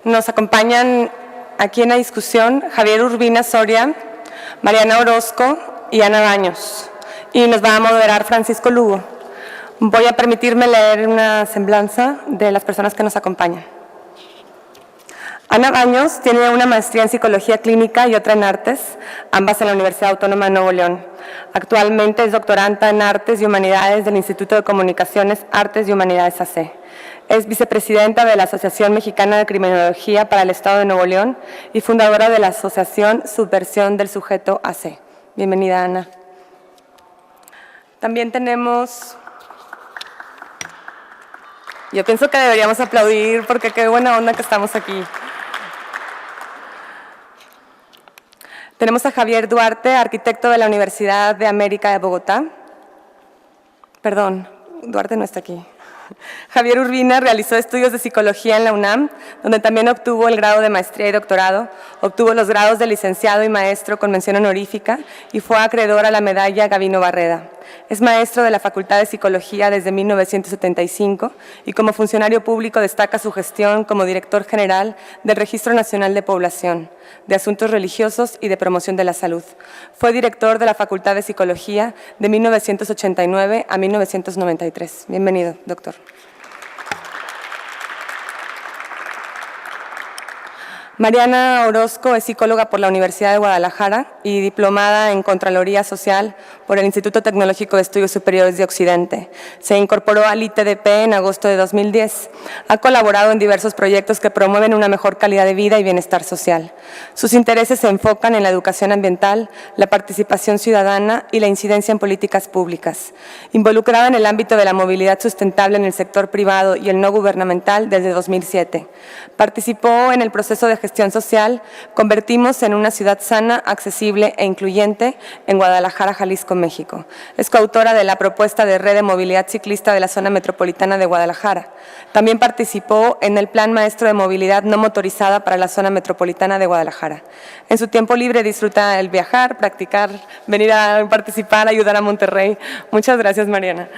Nos acompañan aquí en la discusión Javier Urbina Soria, Mariana Orozco y Ana Baños. Y nos va a moderar Francisco Lugo. Voy a permitirme leer una semblanza de las personas que nos acompañan. Ana Baños tiene una maestría en Psicología Clínica y otra en Artes, ambas en la Universidad Autónoma de Nuevo León. Actualmente es doctoranda en Artes y Humanidades del Instituto de Comunicaciones, Artes y Humanidades AC. Es vicepresidenta de la Asociación Mexicana de Criminología para el Estado de Nuevo León y fundadora de la Asociación Subversión del Sujeto AC. Bienvenida, Ana. También tenemos... Yo pienso que deberíamos aplaudir porque qué buena onda que estamos aquí. Tenemos a Javier Duarte, arquitecto de la Universidad de América de Bogotá. Perdón, Duarte no está aquí. Javier Urbina realizó estudios de psicología en la UNAM, donde también obtuvo el grado de maestría y doctorado, obtuvo los grados de licenciado y maestro con mención honorífica y fue acreedor a la medalla Gavino Barreda. Es maestro de la Facultad de Psicología desde 1975 y como funcionario público destaca su gestión como director general del Registro Nacional de Población, de Asuntos Religiosos y de Promoción de la Salud. Fue director de la Facultad de Psicología de 1989 a 1993. Bienvenido, doctor. Mariana Orozco es psicóloga por la Universidad de Guadalajara y diplomada en Contraloría Social por el Instituto Tecnológico de Estudios Superiores de Occidente. Se incorporó al ITDP en agosto de 2010. Ha colaborado en diversos proyectos que promueven una mejor calidad de vida y bienestar social. Sus intereses se enfocan en la educación ambiental, la participación ciudadana y la incidencia en políticas públicas. Involucrada en el ámbito de la movilidad sustentable en el sector privado y el no gubernamental desde 2007. Participó en el proceso de gestión social Convertimos en una ciudad sana, accesible e incluyente en Guadalajara, Jalisco, México. Es coautora de la propuesta de red de movilidad ciclista de la zona metropolitana de Guadalajara. También participó en el Plan Maestro de Movilidad No Motorizada para la zona metropolitana de Guadalajara. En su tiempo libre disfruta el viajar, practicar, venir a participar, ayudar a Monterrey. Muchas gracias, Mariana.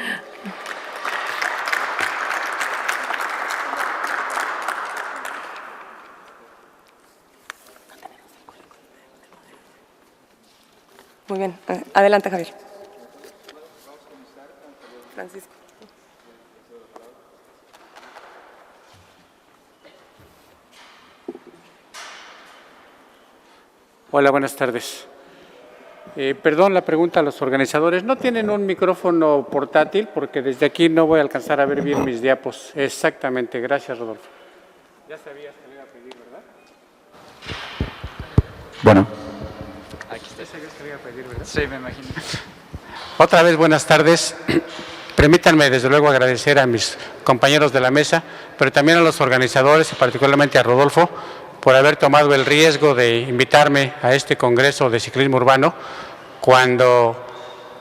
Muy bien. Adelante, Javier. Francisco. Hola, buenas tardes. Perdón la pregunta a los organizadores. ¿No tienen un micrófono portátil? Porque desde aquí no voy a alcanzar a ver bien mis diapos. Exactamente. Gracias, Rodolfo. Ya sabías que le iba a pedir, ¿verdad? Bueno. Aquí está. ¿Sabías que le iba a pedir, verdad? Sí, me imagino. Otra vez, buenas tardes. Permítanme, desde luego, agradecer a mis compañeros de la mesa, pero también a los organizadores y particularmente a Rodolfo, por haber tomado el riesgo de invitarme a este Congreso de Ciclismo Urbano, cuando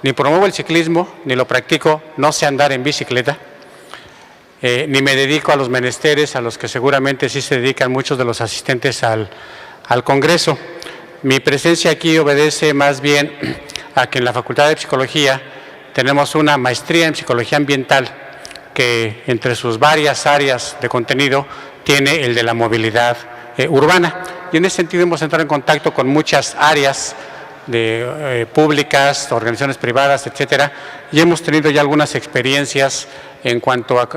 ni promuevo el ciclismo, ni lo practico, no sé andar en bicicleta, ni me dedico a los menesteres a los que seguramente sí se dedican muchos de los asistentes al Congreso. Mi presencia aquí obedece más bien a que en la Facultad de Psicología tenemos una maestría en Psicología Ambiental que entre sus varias áreas de contenido tiene el de la movilidad urbana. Y en ese sentido hemos entrado en contacto con muchas áreas públicas, organizaciones privadas, etcétera, y hemos tenido ya algunas experiencias en cuanto a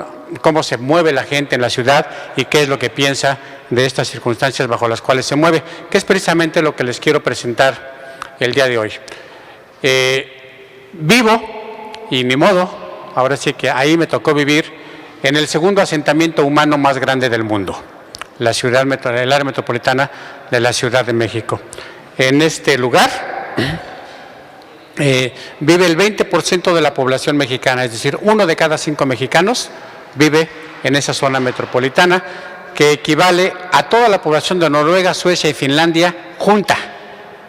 cómo se mueve la gente en la ciudad y qué es lo que piensa de estas circunstancias bajo las cuales se mueve, que es precisamente lo que les quiero presentar el día de hoy. Vivo, y ni modo, ahora sí que ahí me tocó vivir, en el segundo asentamiento humano más grande del mundo, el área metropolitana de la Ciudad de México. En este lugar vive el 20% de la población mexicana, es decir, 1 de cada 5 mexicanos vive en esa zona metropolitana, que equivale a toda la población de Noruega, Suecia y Finlandia junta,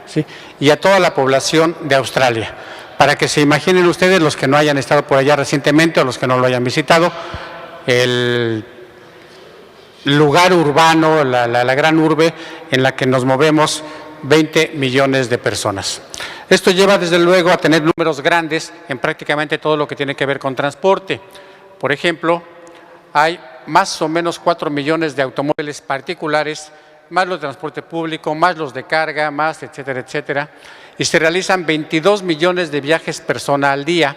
¿sí? Y a toda la población de Australia. Para que se imaginen ustedes, los que no hayan estado por allá recientemente o los que no lo hayan visitado, el lugar urbano, la gran urbe en la que nos movemos 20 millones de personas. Esto lleva desde luego a tener números grandes en prácticamente todo lo que tiene que ver con transporte. Por ejemplo, hay más o menos 4 millones de automóviles particulares, más los de transporte público, más los de carga, más etcétera, etcétera. Y se realizan 22 millones de viajes persona al día.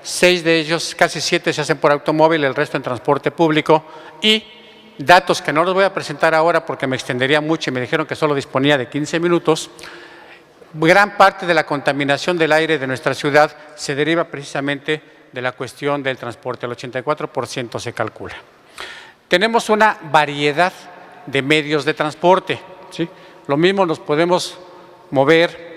6 de ellos, casi 7 se hacen por automóvil, el resto en transporte público. Y datos que no los voy a presentar ahora porque me extendería mucho y me dijeron que solo disponía de 15 minutos. Gran parte de la contaminación del aire de nuestra ciudad se deriva precisamente de la cuestión del transporte, el 84% se calcula. Tenemos una variedad de medios de transporte, ¿sí? Lo mismo nos podemos mover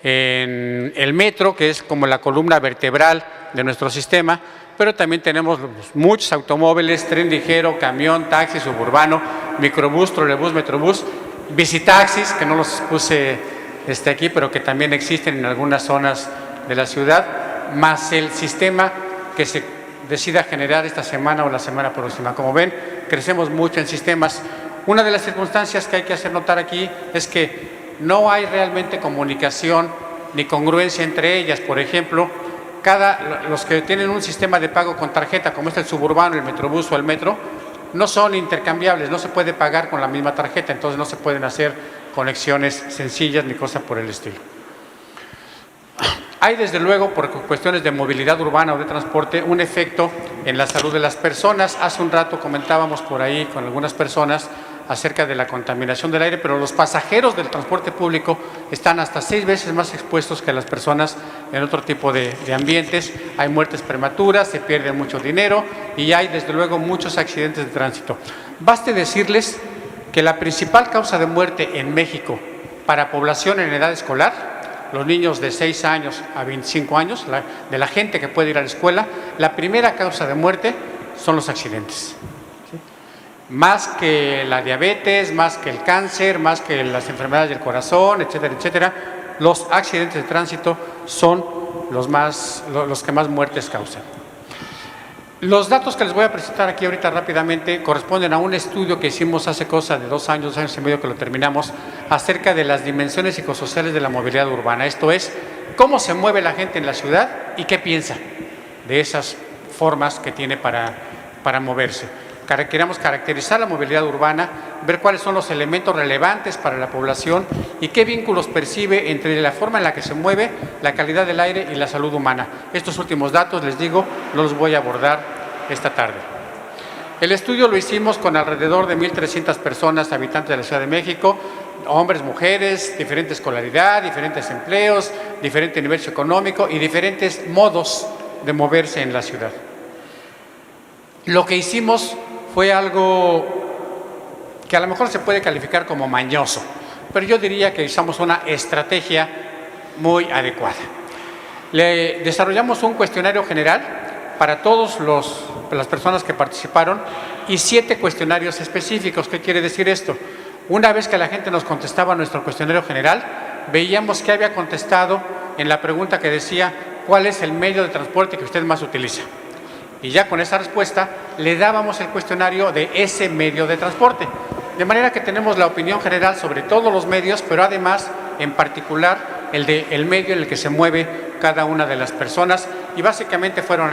en el metro, que es como la columna vertebral de nuestro sistema, pero también tenemos muchos automóviles, tren ligero, camión, taxi, suburbano, microbús, trolebús, metrobús, bicitaxis, que no los puse aquí, pero que también existen en algunas zonas de la ciudad, más el sistema que se decida generar esta semana o la semana próxima. Como ven, crecemos mucho en sistemas. Una de las circunstancias que hay que hacer notar aquí es que no hay realmente comunicación ni congruencia entre ellas. Por ejemplo, los que tienen un sistema de pago con tarjeta, como es el suburbano, el metrobús o el metro, no son intercambiables, no se puede pagar con la misma tarjeta, entonces no se pueden hacer conexiones sencillas ni cosas por el estilo. Hay desde luego, por cuestiones de movilidad urbana o de transporte, un efecto en la salud de las personas. Hace un rato comentábamos por ahí con algunas personas acerca de la contaminación del aire, pero los pasajeros del transporte público están hasta 6 veces más expuestos que las personas en otro tipo de ambientes. Hay muertes prematuras, se pierde mucho dinero y hay desde luego muchos accidentes de tránsito. Baste decirles que la principal causa de muerte en México para población en edad escolar, los niños de 6 años a 25 años, de la gente que puede ir a la escuela, la primera causa de muerte son los accidentes. Más que la diabetes, más que el cáncer, más que las enfermedades del corazón, etcétera, etcétera, los accidentes de tránsito son los que más muertes causan. Los datos que les voy a presentar aquí ahorita rápidamente corresponden a un estudio que hicimos hace cosa de 2 años y medio que lo terminamos, acerca de las dimensiones psicosociales de la movilidad urbana. Esto es, cómo se mueve la gente en la ciudad y qué piensa de esas formas que tiene para moverse. Queremos caracterizar la movilidad urbana, ver cuáles son los elementos relevantes para la población y qué vínculos percibe entre la forma en la que se mueve, la calidad del aire y la salud humana. Estos últimos datos, les digo, no los voy a abordar esta tarde. El estudio lo hicimos con alrededor de 1,300 personas, habitantes de la Ciudad de México, hombres, mujeres, diferente escolaridad, diferentes empleos, diferente nivel socioeconómico y diferentes modos de moverse en la ciudad. Lo que hicimos fue algo que a lo mejor se puede calificar como mañoso, pero yo diría que usamos una estrategia muy adecuada. Le desarrollamos un cuestionario general para todas las personas que participaron y 7 cuestionarios específicos. ¿Qué quiere decir esto? Una vez que la gente nos contestaba nuestro cuestionario general, veíamos que había contestado en la pregunta que decía ¿cuál es el medio de transporte que usted más utiliza? Y ya con esa respuesta le dábamos el cuestionario de ese medio de transporte. De manera que tenemos la opinión general sobre todos los medios, pero además, en particular, el medio en el que se mueve cada una de las personas. Y básicamente fueron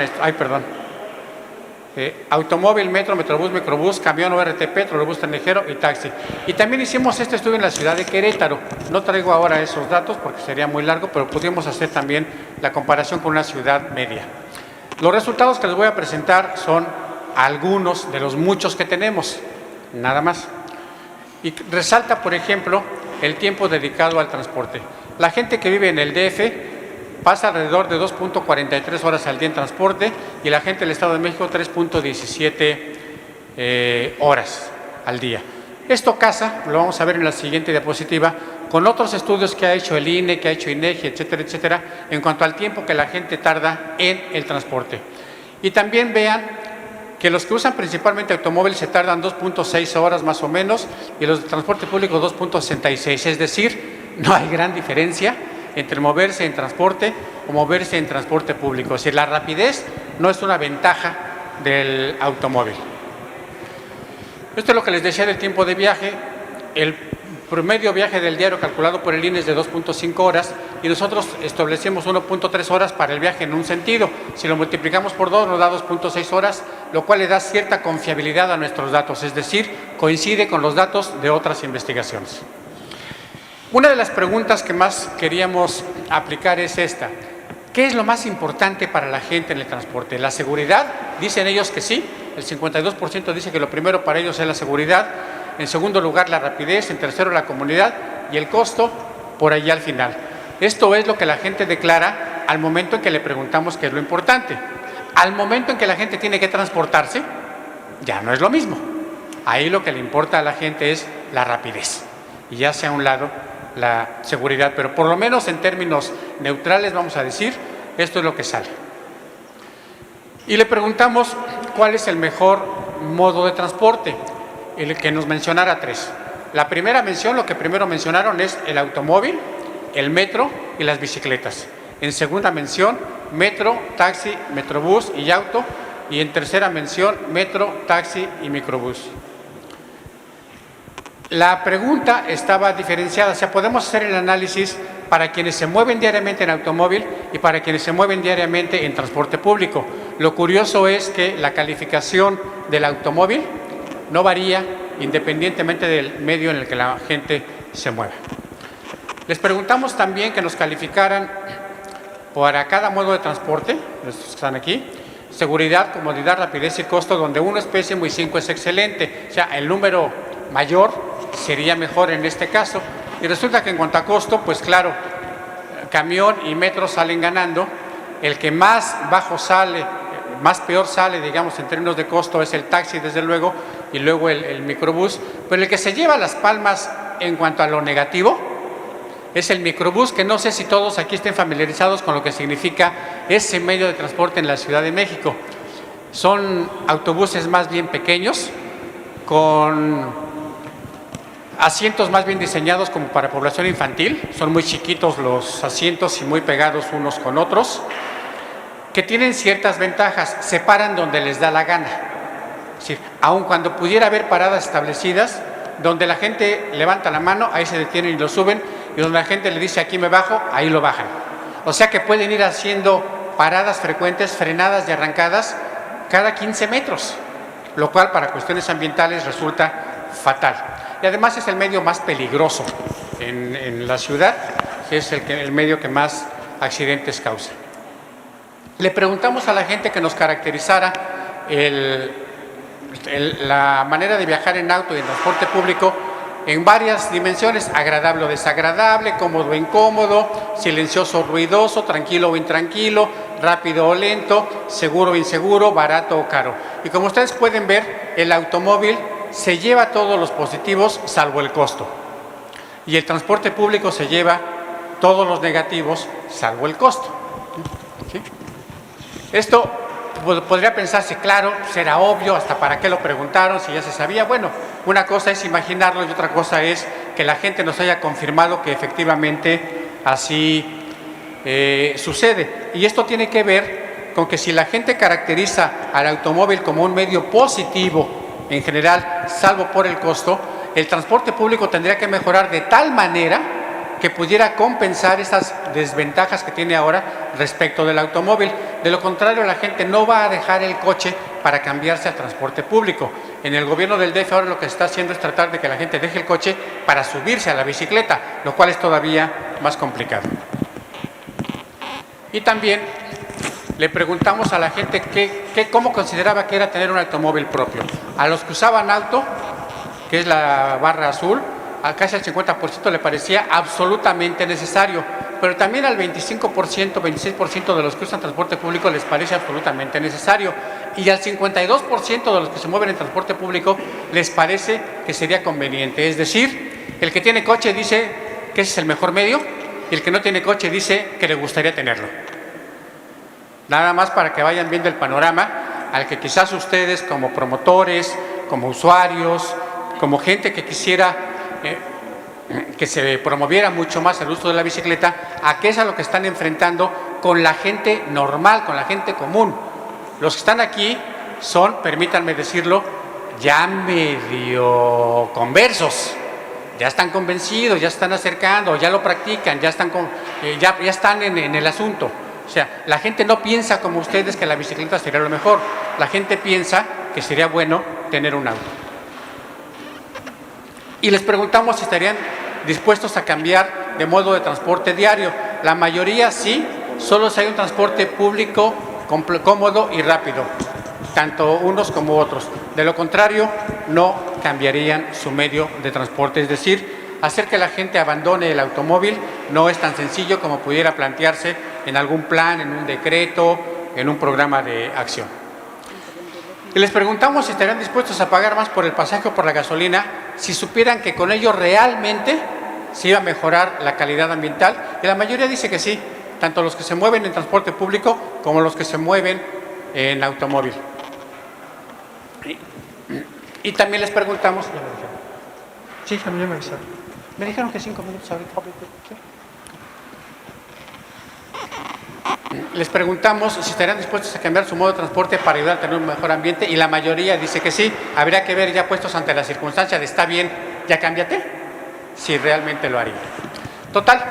automóvil, metro, metrobús, microbús, camión o RTP, trolebús, tren ligero y taxi. Y también hicimos este estudio en la ciudad de Querétaro. No traigo ahora esos datos porque sería muy largo, pero pudimos hacer también la comparación con una ciudad media. Los resultados que les voy a presentar son algunos de los muchos que tenemos, nada más. Y resalta, por ejemplo, el tiempo dedicado al transporte. La gente que vive en el DF pasa alrededor de 2.43 horas al día en transporte y la gente del Estado de México 3.17 horas al día. Esto casa, lo vamos a ver en la siguiente diapositiva, con otros estudios que ha hecho el INE, que ha hecho INEGI, etcétera, etcétera, en cuanto al tiempo que la gente tarda en el transporte. Y también vean que los que usan principalmente automóviles se tardan 2.6 horas más o menos y los de transporte público 2.66, es decir, no hay gran diferencia entre moverse en transporte o moverse en transporte público. Es decir, la rapidez no es una ventaja del automóvil. Esto es lo que les decía del tiempo de viaje. El promedio viaje del diario calculado por el INE es de 2.5 horas, y nosotros establecemos 1.3 horas para el viaje en un sentido. Si lo multiplicamos por 2 nos da 2.6 horas, lo cual le da cierta confiabilidad a nuestros datos, es decir, coincide con los datos de otras investigaciones. Una de las preguntas que más queríamos aplicar es esta: ¿qué es lo más importante para la gente en el transporte? ¿La seguridad? Dicen ellos que sí, el 52% dice que lo primero para ellos es la seguridad, en segundo lugar la rapidez, en tercero la comodidad y el costo por allá al final. Esto es lo que la gente declara al momento en que le preguntamos qué es lo importante. Al momento en que la gente tiene que transportarse, ya no es lo mismo. Ahí lo que le importa a la gente es la rapidez y ya sea a un lado la seguridad, pero por lo menos en términos neutrales vamos a decir, esto es lo que sale. Y le preguntamos cuál es el mejor modo de transporte, el que nos mencionara 3. La primera mención, lo que primero mencionaron es el automóvil, el metro y las bicicletas. En segunda mención, metro, taxi, metrobús y auto. Y en tercera mención, metro, taxi y microbús. La pregunta estaba diferenciada, o sea, podemos hacer el análisis para quienes se mueven diariamente en automóvil y para quienes se mueven diariamente en transporte público. Lo curioso es que la calificación del automóvil no varía independientemente del medio en el que la gente se mueve. Les preguntamos también que nos calificaran para cada modo de transporte, estos que están aquí, seguridad, comodidad, rapidez y costo, donde 1 es pésimo y 5 es excelente. O sea, el número mayor sería mejor en este caso. Y resulta que en cuanto a costo, pues claro, camión y metro salen ganando. El que más bajo sale, más peor sale, digamos, en términos de costo es el taxi, desde luego, y luego el microbús. Pero el que se lleva las palmas en cuanto a lo negativo es el microbús, que no sé si todos aquí estén familiarizados con lo que significa ese medio de transporte en la Ciudad de México. Son autobuses más bien pequeños, con asientos más bien diseñados como para población infantil. Son muy chiquitos los asientos y muy pegados unos con otros, que tienen ciertas ventajas, se paran donde les da la gana. Es decir, aun cuando pudiera haber paradas establecidas, donde la gente levanta la mano, ahí se detienen y lo suben, y donde la gente le dice aquí me bajo, ahí lo bajan. O sea que pueden ir haciendo paradas frecuentes, frenadas y arrancadas cada 15 metros, lo cual para cuestiones ambientales resulta fatal. Y además es el medio más peligroso en la ciudad, es el medio que más accidentes causa. Le preguntamos a la gente que nos caracterizara la manera de viajar en auto y en transporte público en varias dimensiones: agradable o desagradable, cómodo o incómodo, silencioso o ruidoso, tranquilo o intranquilo, rápido o lento, seguro o inseguro, barato o caro. Y como ustedes pueden ver, el automóvil se lleva todos los positivos salvo el costo, y el transporte público se lleva todos los negativos salvo el costo. ¿Sí? Esto podría pensarse, claro, será obvio, hasta para qué lo preguntaron, si ya se sabía. Bueno, una cosa es imaginarlo y otra cosa es que la gente nos haya confirmado que efectivamente así sucede. Y esto tiene que ver con que si la gente caracteriza al automóvil como un medio positivo en general, salvo por el costo, el transporte público tendría que mejorar de tal manera que pudiera compensar esas desventajas que tiene ahora respecto del automóvil. De lo contrario, la gente no va a dejar el coche para cambiarse al transporte público. En el gobierno del DF ahora lo que se está haciendo es tratar de que la gente deje el coche para subirse a la bicicleta, lo cual es todavía más complicado. Y también le preguntamos a la gente cómo consideraba que era tener un automóvil propio. A los que usaban auto, que es la barra azul, a casi al 50% le parecía absolutamente necesario, pero también al 25%, 26% de los que usan transporte público les parece absolutamente necesario, y al 52% de los que se mueven en transporte público les parece que sería conveniente. Es decir, el que tiene coche dice que ese es el mejor medio, y el que no tiene coche dice que le gustaría tenerlo. Nada más para que vayan viendo el panorama al que quizás ustedes, como promotores, como usuarios, como gente que quisiera que se promoviera mucho más el uso de la bicicleta, a qué es a lo que están enfrentando con la gente normal, con la gente común. Los que están aquí son, permítanme decirlo, ya medio conversos. ya están convencidos, ya están acercando, ya lo practican, ya están en el asunto. O sea, la gente no piensa como ustedes que la bicicleta sería lo mejor. La gente piensa que sería bueno tener un auto. Y les preguntamos si estarían dispuestos a cambiar de modo de transporte diario. La mayoría sí, solo si hay un transporte público cómodo y rápido, tanto unos como otros. De lo contrario, no cambiarían su medio de transporte. Es decir, hacer que la gente abandone el automóvil no es tan sencillo como pudiera plantearse en algún plan, en un decreto, en un programa de acción. Y les preguntamos si estarían dispuestos a pagar más por el pasaje o por la gasolina si supieran que con ello realmente se iba a mejorar la calidad ambiental. Y la mayoría dice que sí, tanto los que se mueven en transporte público como los que se mueven en automóvil. Y también les preguntamos, ya me dijeron. Sí, a mí ya me avisaron. Me dijeron que 5 minutos ahorita. ¿Sí? Les preguntamos si estarían dispuestos a cambiar su modo de transporte para ayudar a tener un mejor ambiente y la mayoría dice que sí. Habría que ver ya puestos ante la circunstancia de está bien, ya cámbiate, si realmente lo haría. Total,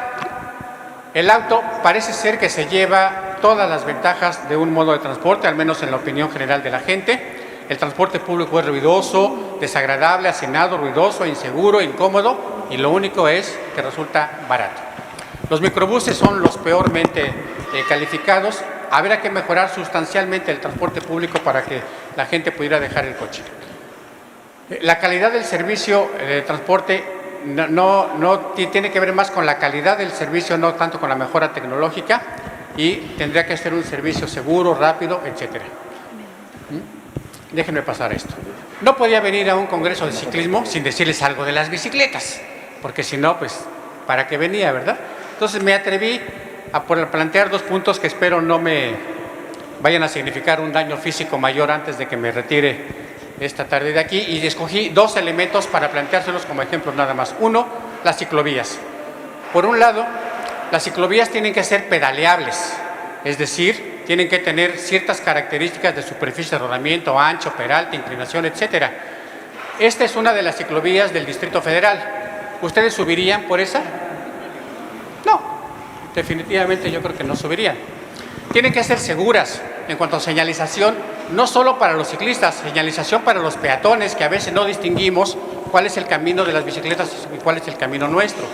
el auto parece ser que se lleva todas las ventajas de un modo de transporte, al menos en la opinión general de la gente. El transporte público es ruidoso, desagradable, hacinado, ruidoso, inseguro, incómodo y lo único es que resulta barato. Los microbuses son los peormente calificados. Habrá que mejorar sustancialmente el transporte público para que la gente pudiera dejar el coche. La calidad del servicio de transporte no tiene que ver más con la calidad del servicio, no tanto con la mejora tecnológica, y tendría que ser un servicio seguro, rápido, etcétera. Déjenme pasar esto. No podía venir a un congreso de ciclismo sin decirles algo de las bicicletas, porque si no, pues, ¿para qué venía, verdad? Entonces me atreví a plantear 2 puntos que espero no me vayan a significar un daño físico mayor antes de que me retire esta tarde de aquí, y escogí 2 elementos para planteárselos como ejemplos nada más. Uno, las ciclovías. Por un lado, las ciclovías tienen que ser pedaleables, es decir, tienen que tener ciertas características de superficie de rodamiento, ancho, peralte, inclinación, etcétera. Esta es una de las ciclovías del Distrito Federal. ¿Ustedes subirían por esa? No, definitivamente yo creo que no subirían. Tienen que ser seguras en cuanto a señalización, no solo para los ciclistas, señalización para los peatones, que a veces no distinguimos cuál es el camino de las bicicletas y cuál es el camino nuestro.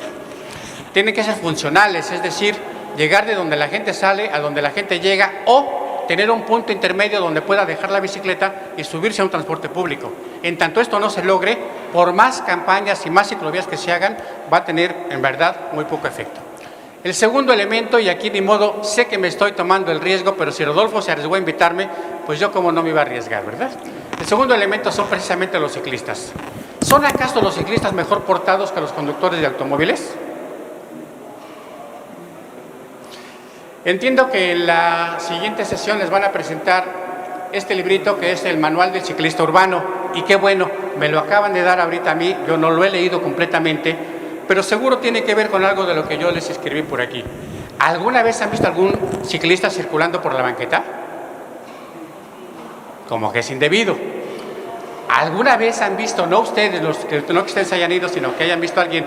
Tienen que ser funcionales, es decir, llegar de donde la gente sale a donde la gente llega, o tener un punto intermedio donde pueda dejar la bicicleta y subirse a un transporte público. En tanto esto no se logre, por más campañas y más ciclovías que se hagan, va a tener en verdad muy poco efecto. El segundo elemento, y aquí ni modo, sé que me estoy tomando el riesgo, pero si Rodolfo se arriesgó a invitarme, pues yo como no me iba a arriesgar, ¿verdad? El segundo elemento son precisamente los ciclistas. ¿Son acaso los ciclistas mejor portados que los conductores de automóviles? Entiendo que en la siguiente sesión les van a presentar este librito que es el Manual del Ciclista Urbano, y qué bueno, me lo acaban de dar ahorita a mí, yo no lo he leído completamente, pero seguro tiene que ver con algo de lo que yo les escribí por aquí. ¿Alguna vez han visto algún ciclista circulando por la banqueta? Como que es indebido. ¿Alguna vez han visto, no ustedes, no que ustedes hayan ido, sino que hayan visto a alguien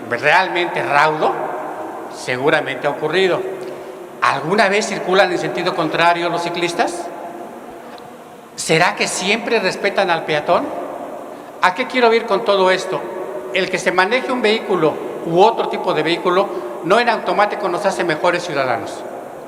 realmente raudo? Seguramente ha ocurrido. ¿Alguna vez circulan en sentido contrario los ciclistas? ¿Será que siempre respetan al peatón? ¿A qué quiero ir con todo esto? El que se maneje un vehículo u otro tipo de vehículo no en automático nos hace mejores ciudadanos.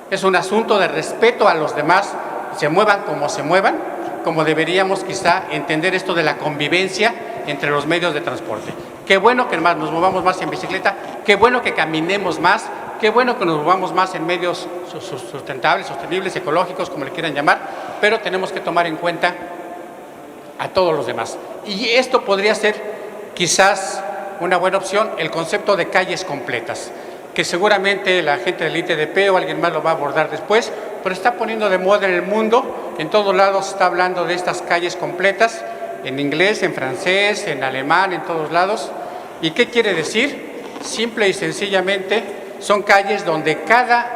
Es un asunto de respeto a los demás, se muevan, como deberíamos quizá entender esto de la convivencia entre los medios de transporte. Qué bueno que nos movamos más en bicicleta, qué bueno que caminemos más, qué bueno que nos movamos más en medios sustentables, sostenibles, ecológicos, como le quieran llamar, pero tenemos que tomar en cuenta a todos los demás. Y esto podría ser quizás una buena opción, el concepto de calles completas, que seguramente la gente del ITDP o alguien más lo va a abordar después, pero está poniendo de moda en el mundo, en todos lados se está hablando de estas calles completas, en inglés, en francés, en alemán, en todos lados. ¿Y qué quiere decir? Simple y sencillamente son calles donde cada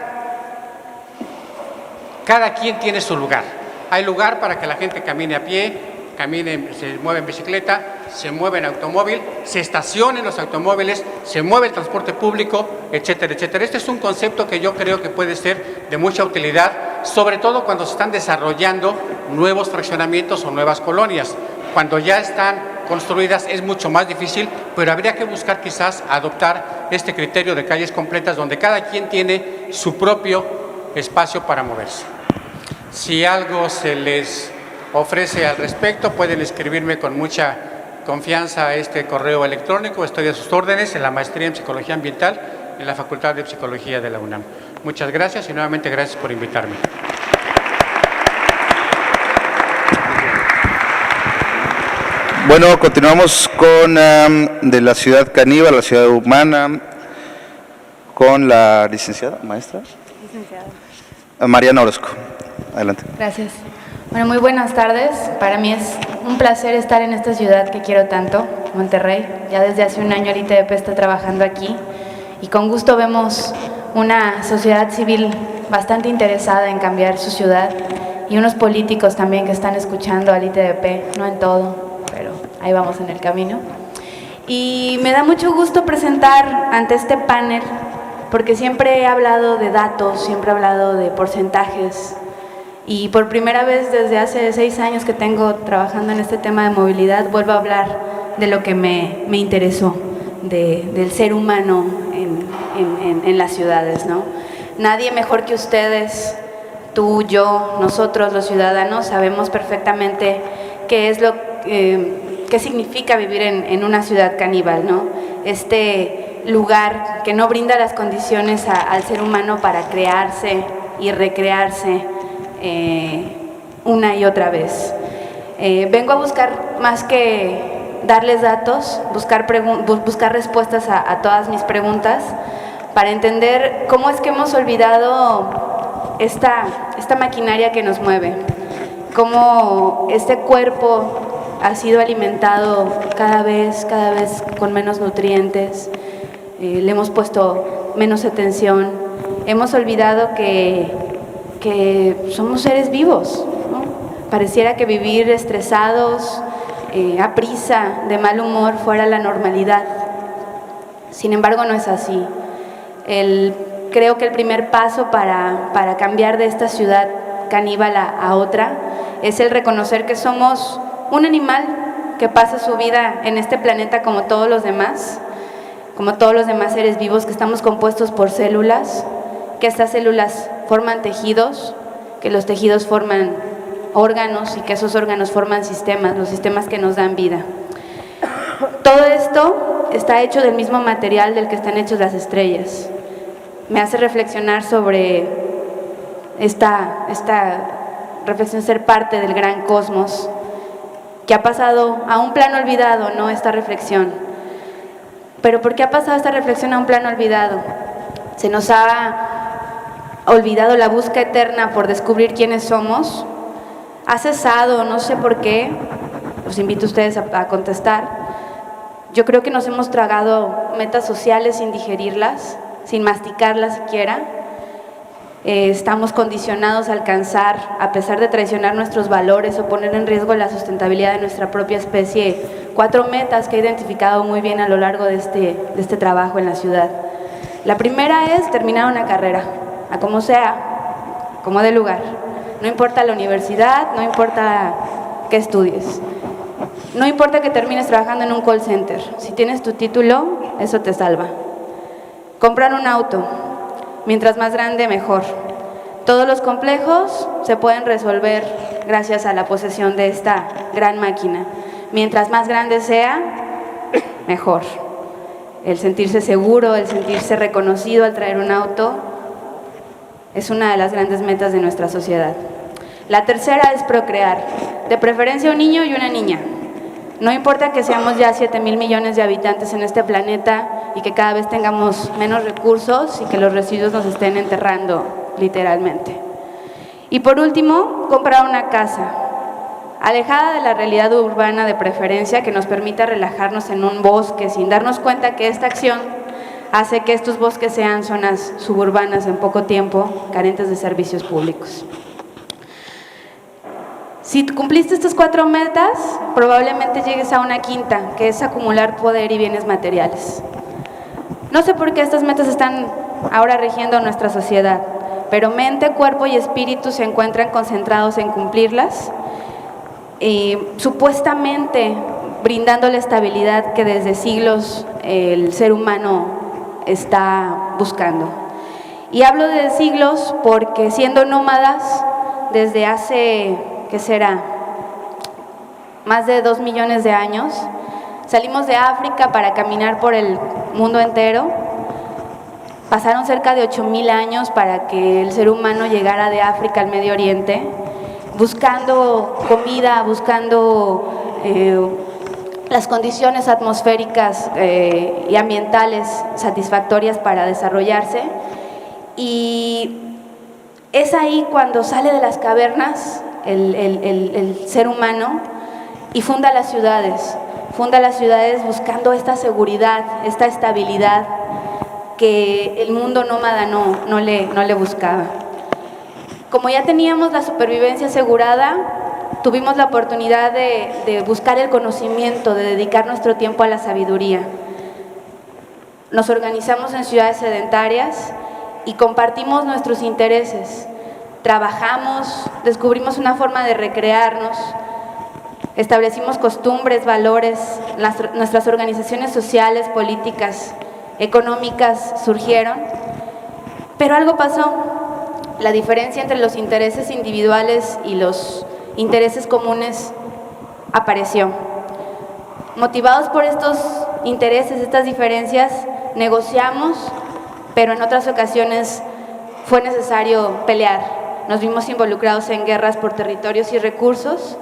quien tiene su lugar. Hay lugar para que la gente camine a pie, camine, se mueve en bicicleta, se mueve en automóvil, se estacionen los automóviles, se mueve el transporte público, etcétera, etcétera. Este es un concepto que yo creo que puede ser de mucha utilidad, sobre todo cuando se están desarrollando nuevos fraccionamientos o nuevas colonias. Cuando ya están construidas es mucho más difícil, pero habría que buscar quizás adoptar este criterio de calles completas donde cada quien tiene su propio espacio para moverse. Si algo se les ofrece al respecto, pueden escribirme con mucha confianza a este correo electrónico. Estoy a sus órdenes en la maestría en Psicología Ambiental en la Facultad de Psicología de la UNAM. Muchas gracias y nuevamente gracias por invitarme. Bueno, continuamos con de la ciudad caníbal, la ciudad humana, con la licenciada, maestra. Licenciada. Mariana Orozco. Adelante. Gracias. Bueno, muy buenas tardes. Para mí es un placer estar en esta ciudad que quiero tanto, Monterrey. Ya desde hace un año el ITDP está trabajando aquí y con gusto vemos una sociedad civil bastante interesada en cambiar su ciudad y unos políticos también que están escuchando al ITDP, no en todo, pero ahí vamos en el camino. Y me da mucho gusto presentar ante este panel porque siempre he hablado de datos, siempre he hablado de porcentajes y por primera vez desde hace 6 años que tengo trabajando en este tema de movilidad vuelvo a hablar de lo que me interesó, del ser humano en las ciudades, ¿no? Nadie mejor que ustedes, tú, yo, nosotros los ciudadanos sabemos perfectamente qué es qué significa vivir en una ciudad caníbal, ¿no? Este lugar que no brinda las condiciones al ser humano para crearse y recrearse una y otra vez. Vengo a buscar más que darles datos, buscar respuestas a todas mis preguntas para entender cómo es que hemos olvidado esta maquinaria que nos mueve, cómo este cuerpo ha sido alimentado cada vez con menos nutrientes, le hemos puesto menos atención, hemos olvidado que somos seres vivos, ¿no? Pareciera que vivir estresados, a prisa, de mal humor, fuera la normalidad. Sin embargo, no es así. Creo que el primer paso para cambiar de esta ciudad caníbal a otra es el reconocer que somos un animal que pasa su vida en este planeta como todos los demás seres vivos, que estamos compuestos por células, que estas células forman tejidos, que los tejidos forman órganos y que esos órganos forman sistemas, los sistemas que nos dan vida. Todo esto está hecho del mismo material del que están hechos las estrellas. Me hace reflexionar sobre esta reflexión, ser parte del gran cosmos, que ha pasado a un plano olvidado, ¿no? Esta reflexión. Pero ¿por qué ha pasado esta reflexión a un plano olvidado? Se nos ha olvidado la búsqueda eterna por descubrir quiénes somos. Ha cesado, no sé por qué, los invito a ustedes a contestar. Yo creo que nos hemos tragado metas sociales sin digerirlas, sin masticarlas siquiera. Estamos condicionados a alcanzar, a pesar de traicionar nuestros valores o poner en riesgo la sustentabilidad de nuestra propia especie, 4 metas que he identificado muy bien a lo largo de este trabajo en la ciudad. La primera es terminar una carrera, a como sea, como dé lugar. No importa la universidad, no importa qué estudies. No importa que termines trabajando en un call center. Si tienes tu título, eso te salva. Comprar un auto. Mientras más grande, mejor. Todos los complejos se pueden resolver gracias a la posesión de esta gran máquina. Mientras más grande sea, mejor. El sentirse seguro, el sentirse reconocido al traer un auto es una de las grandes metas de nuestra sociedad. La tercera es procrear, de preferencia un niño y una niña. No importa que seamos ya 7,000 millones de habitantes en este planeta y que cada vez tengamos menos recursos y que los residuos nos estén enterrando, literalmente. Y por último, comprar una casa, alejada de la realidad urbana de preferencia, que nos permita relajarnos en un bosque sin darnos cuenta que esta acción hace que estos bosques sean zonas suburbanas en poco tiempo, carentes de servicios públicos. Si cumpliste estas 4 metas, probablemente llegues a una quinta, que es acumular poder y bienes materiales. No sé por qué estas metas están ahora rigiendo nuestra sociedad, pero mente, cuerpo y espíritu se encuentran concentrados en cumplirlas, y supuestamente brindando la estabilidad que desde siglos el ser humano está buscando. Y hablo de siglos porque siendo nómadas desde hace, ¿qué será?, más de 2 millones de años, salimos de África para caminar por el mundo entero. Pasaron cerca de 8,000 años para que el ser humano llegara de África al Medio Oriente, buscando comida, buscando las condiciones atmosféricas y ambientales satisfactorias para desarrollarse. Y es ahí cuando sale de las cavernas el ser humano y funda las ciudades buscando esta seguridad, esta estabilidad que el mundo nómada no le buscaba. Como ya teníamos la supervivencia asegurada, tuvimos la oportunidad de buscar el conocimiento, de dedicar nuestro tiempo a la sabiduría. Nos organizamos en ciudades sedentarias y compartimos nuestros intereses. Trabajamos, descubrimos una forma de recrearnos, establecimos costumbres, valores, nuestras organizaciones sociales, políticas, económicas surgieron, pero algo pasó. La diferencia entre los intereses individuales y los intereses comunes apareció. Motivados por estos intereses, estas diferencias, negociamos, pero en otras ocasiones fue necesario pelear. Nos vimos involucrados en guerras por territorios y recursos,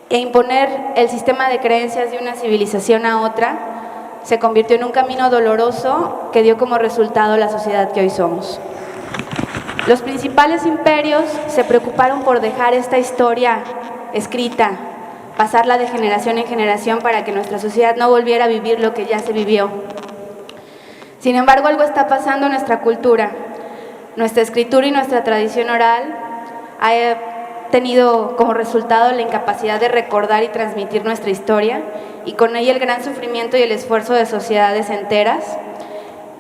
e imponer el sistema de creencias de una civilización a otra se convirtió en un camino doloroso que dio como resultado la sociedad que hoy somos. Los principales imperios se preocuparon por dejar esta historia escrita, pasarla de generación en generación para que nuestra sociedad no volviera a vivir lo que ya se vivió. Sin embargo, algo está pasando en nuestra cultura. Nuestra escritura y nuestra tradición oral ha tenido como resultado la incapacidad de recordar y transmitir nuestra historia, y con ella el gran sufrimiento y el esfuerzo de sociedades enteras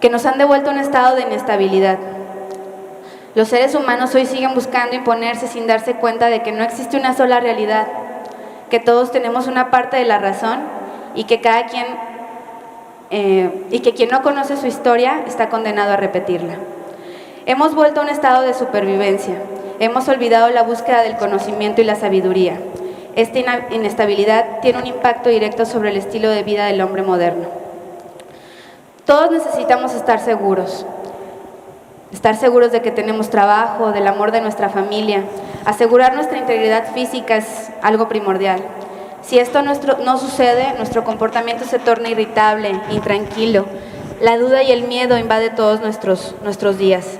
que nos han devuelto a un estado de inestabilidad. Los seres humanos hoy siguen buscando imponerse sin darse cuenta de que no existe una sola realidad, que todos tenemos una parte de la razón y que cada quien quien no conoce su historia está condenado a repetirla. Hemos vuelto a un estado de supervivencia. Hemos olvidado la búsqueda del conocimiento y la sabiduría. Esta inestabilidad tiene un impacto directo sobre el estilo de vida del hombre moderno. Todos necesitamos estar seguros de que tenemos trabajo, del amor de nuestra familia. Asegurar nuestra integridad física es algo primordial. Si esto no sucede, nuestro comportamiento se torna irritable, intranquilo. La duda y el miedo invaden todos nuestros días.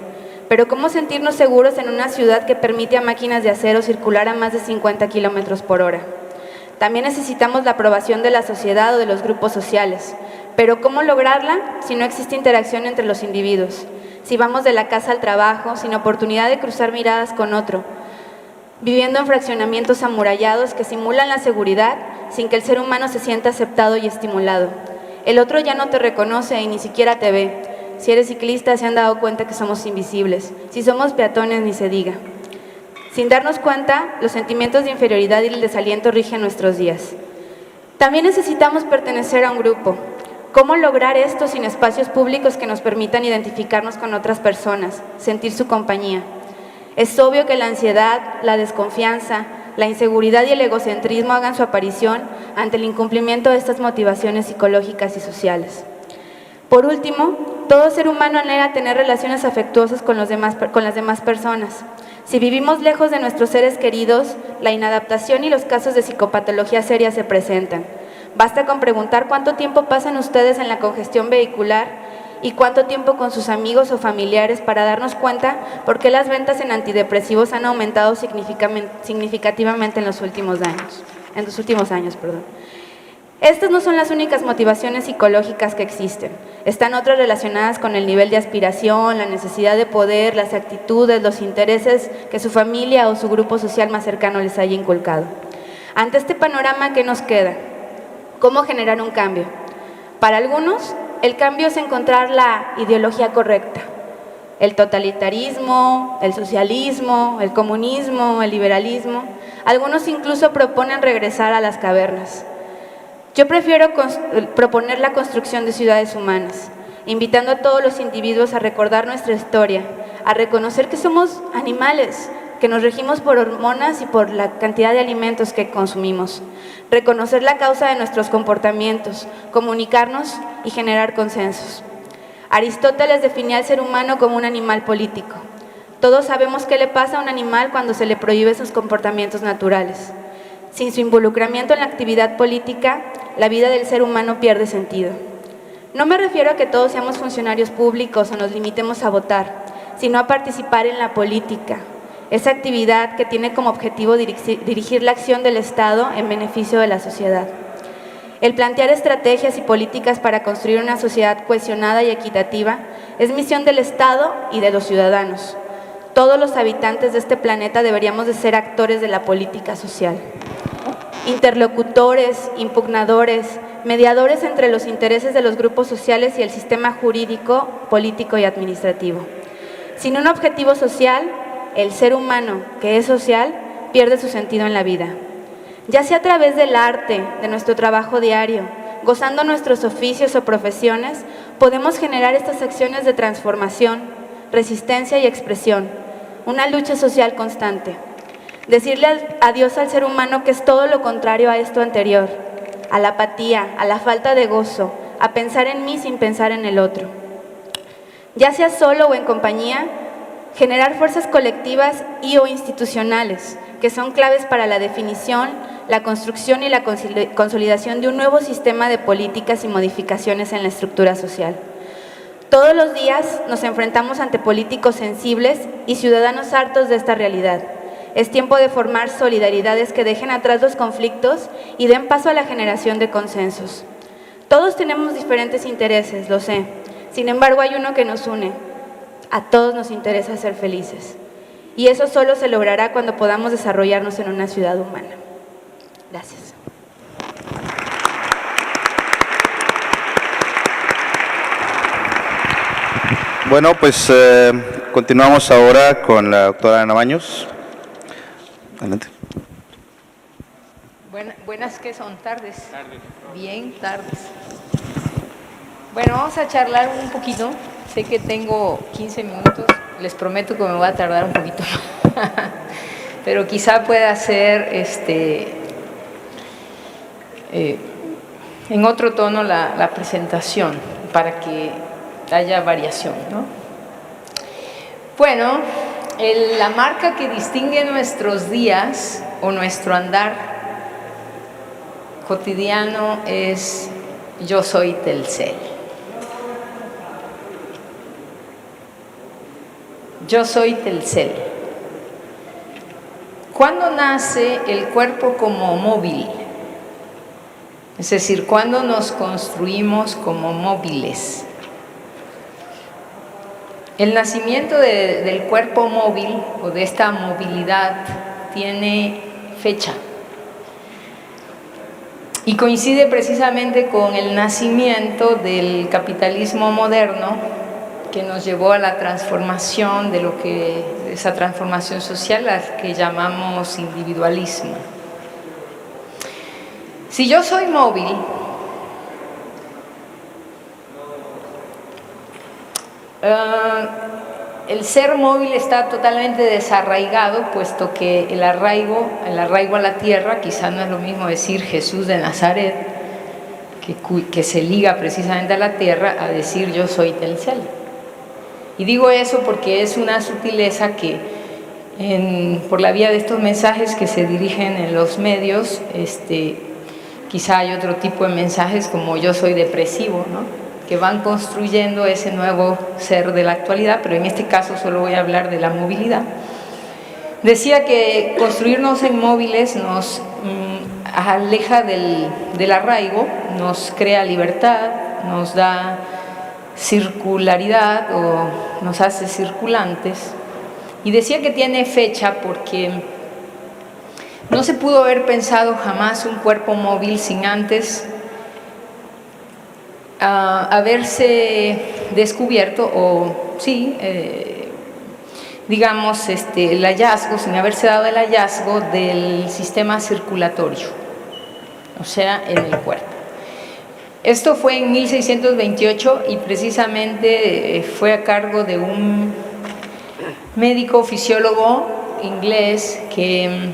Pero ¿cómo sentirnos seguros en una ciudad que permite a máquinas de acero circular a más de 50 kilómetros por hora? También necesitamos la aprobación de la sociedad o de los grupos sociales. Pero ¿cómo lograrla si no existe interacción entre los individuos? Si vamos de la casa al trabajo, sin oportunidad de cruzar miradas con otro, viviendo en fraccionamientos amurallados que simulan la seguridad sin que el ser humano se sienta aceptado y estimulado. El otro ya no te reconoce y ni siquiera te ve. Si eres ciclista, se han dado cuenta que somos invisibles. Si somos peatones, ni se diga. Sin darnos cuenta, los sentimientos de inferioridad y el desaliento rigen nuestros días. También necesitamos pertenecer a un grupo. ¿Cómo lograr esto sin espacios públicos que nos permitan identificarnos con otras personas, sentir su compañía? Es obvio que la ansiedad, la desconfianza, la inseguridad y el egocentrismo hagan su aparición ante el incumplimiento de estas motivaciones psicológicas y sociales. Por último, todo ser humano anhela tener relaciones afectuosas con las demás personas. Si vivimos lejos de nuestros seres queridos, la inadaptación y los casos de psicopatología seria se presentan. Basta con preguntar cuánto tiempo pasan ustedes en la congestión vehicular y cuánto tiempo con sus amigos o familiares para darnos cuenta por qué las ventas en antidepresivos han aumentado significativamente en los últimos años. Estas no son las únicas motivaciones psicológicas que existen. Están otras relacionadas con el nivel de aspiración, la necesidad de poder, las actitudes, los intereses que su familia o su grupo social más cercano les haya inculcado. Ante este panorama, ¿qué nos queda? ¿Cómo generar un cambio? Para algunos, el cambio es encontrar la ideología correcta. El totalitarismo, el socialismo, el comunismo, el liberalismo. Algunos incluso proponen regresar a las cavernas. Yo prefiero proponer la construcción de ciudades humanas, invitando a todos los individuos a recordar nuestra historia, a reconocer que somos animales, que nos regimos por hormonas y por la cantidad de alimentos que consumimos, reconocer la causa de nuestros comportamientos, comunicarnos y generar consensos. Aristóteles definía al ser humano como un animal político. Todos sabemos qué le pasa a un animal cuando se le prohíbe sus comportamientos naturales. Sin su involucramiento en la actividad política, la vida del ser humano pierde sentido. No me refiero a que todos seamos funcionarios públicos o nos limitemos a votar, sino a participar en la política, esa actividad que tiene como objetivo dirigir la acción del Estado en beneficio de la sociedad. El plantear estrategias y políticas para construir una sociedad cohesionada y equitativa es misión del Estado y de los ciudadanos. Todos los habitantes de este planeta deberíamos de ser actores de la política social. Interlocutores, impugnadores, mediadores entre los intereses de los grupos sociales y el sistema jurídico, político y administrativo. Sin un objetivo social, el ser humano, que es social, pierde su sentido en la vida. Ya sea a través del arte, de nuestro trabajo diario, gozando nuestros oficios o profesiones, podemos generar estas acciones de transformación, resistencia y expresión, una lucha social constante. Decirle adiós al ser humano que es todo lo contrario a esto anterior, a la apatía, a la falta de gozo, a pensar en mí sin pensar en el otro. Ya sea solo o en compañía, generar fuerzas colectivas y o institucionales que son claves para la definición, la construcción y la consolidación de un nuevo sistema de políticas y modificaciones en la estructura social. Todos los días nos enfrentamos ante políticos sensibles y ciudadanos hartos de esta realidad. Es tiempo de formar solidaridades que dejen atrás los conflictos y den paso a la generación de consensos. Todos tenemos diferentes intereses, lo sé. Sin embargo, hay uno que nos une. A todos nos interesa ser felices. Y eso solo se logrará cuando podamos desarrollarnos en una ciudad humana. Gracias. Bueno, pues continuamos ahora con la doctora Ana Baños. Adelante. Buenas que son tardes. Bien, tardes. Bueno, vamos a charlar un poquito. Sé que tengo 15 minutos. Les prometo que me voy a tardar un poquito más. Pero quizá pueda ser en otro tono la presentación para que haya variación, ¿no? Bueno, la marca que distingue nuestros días o nuestro andar cotidiano es Yo soy Telcel. Yo soy Telcel. ¿Cuándo nace el cuerpo como móvil? Es decir, ¿cuándo nos construimos como móviles? El nacimiento del cuerpo móvil o de esta movilidad tiene fecha y coincide precisamente con el nacimiento del capitalismo moderno que nos llevó a la transformación esa transformación social a la que llamamos individualismo. Si yo soy móvil, el ser móvil está totalmente desarraigado, puesto que el arraigo a la tierra, quizá no es lo mismo decir Jesús de Nazaret, que se liga precisamente a la tierra, a decir yo soy Telcel. Y digo eso porque es una sutileza que por la vía de estos mensajes que se dirigen en los medios, quizá hay otro tipo de mensajes como yo soy depresivo, ¿no?, que van construyendo ese nuevo ser de la actualidad, pero en este caso solo voy a hablar de la movilidad. Decía que construirnos en móviles nos aleja del arraigo, nos crea libertad, nos da circularidad o nos hace circulantes. Y decía que tiene fecha porque no se pudo haber pensado jamás un cuerpo móvil sin antes haberse descubierto, o sí, digamos, el hallazgo, sin haberse dado el hallazgo del sistema circulatorio, o sea, en el cuerpo. Esto fue en 1628 y precisamente fue a cargo de un médico fisiólogo inglés que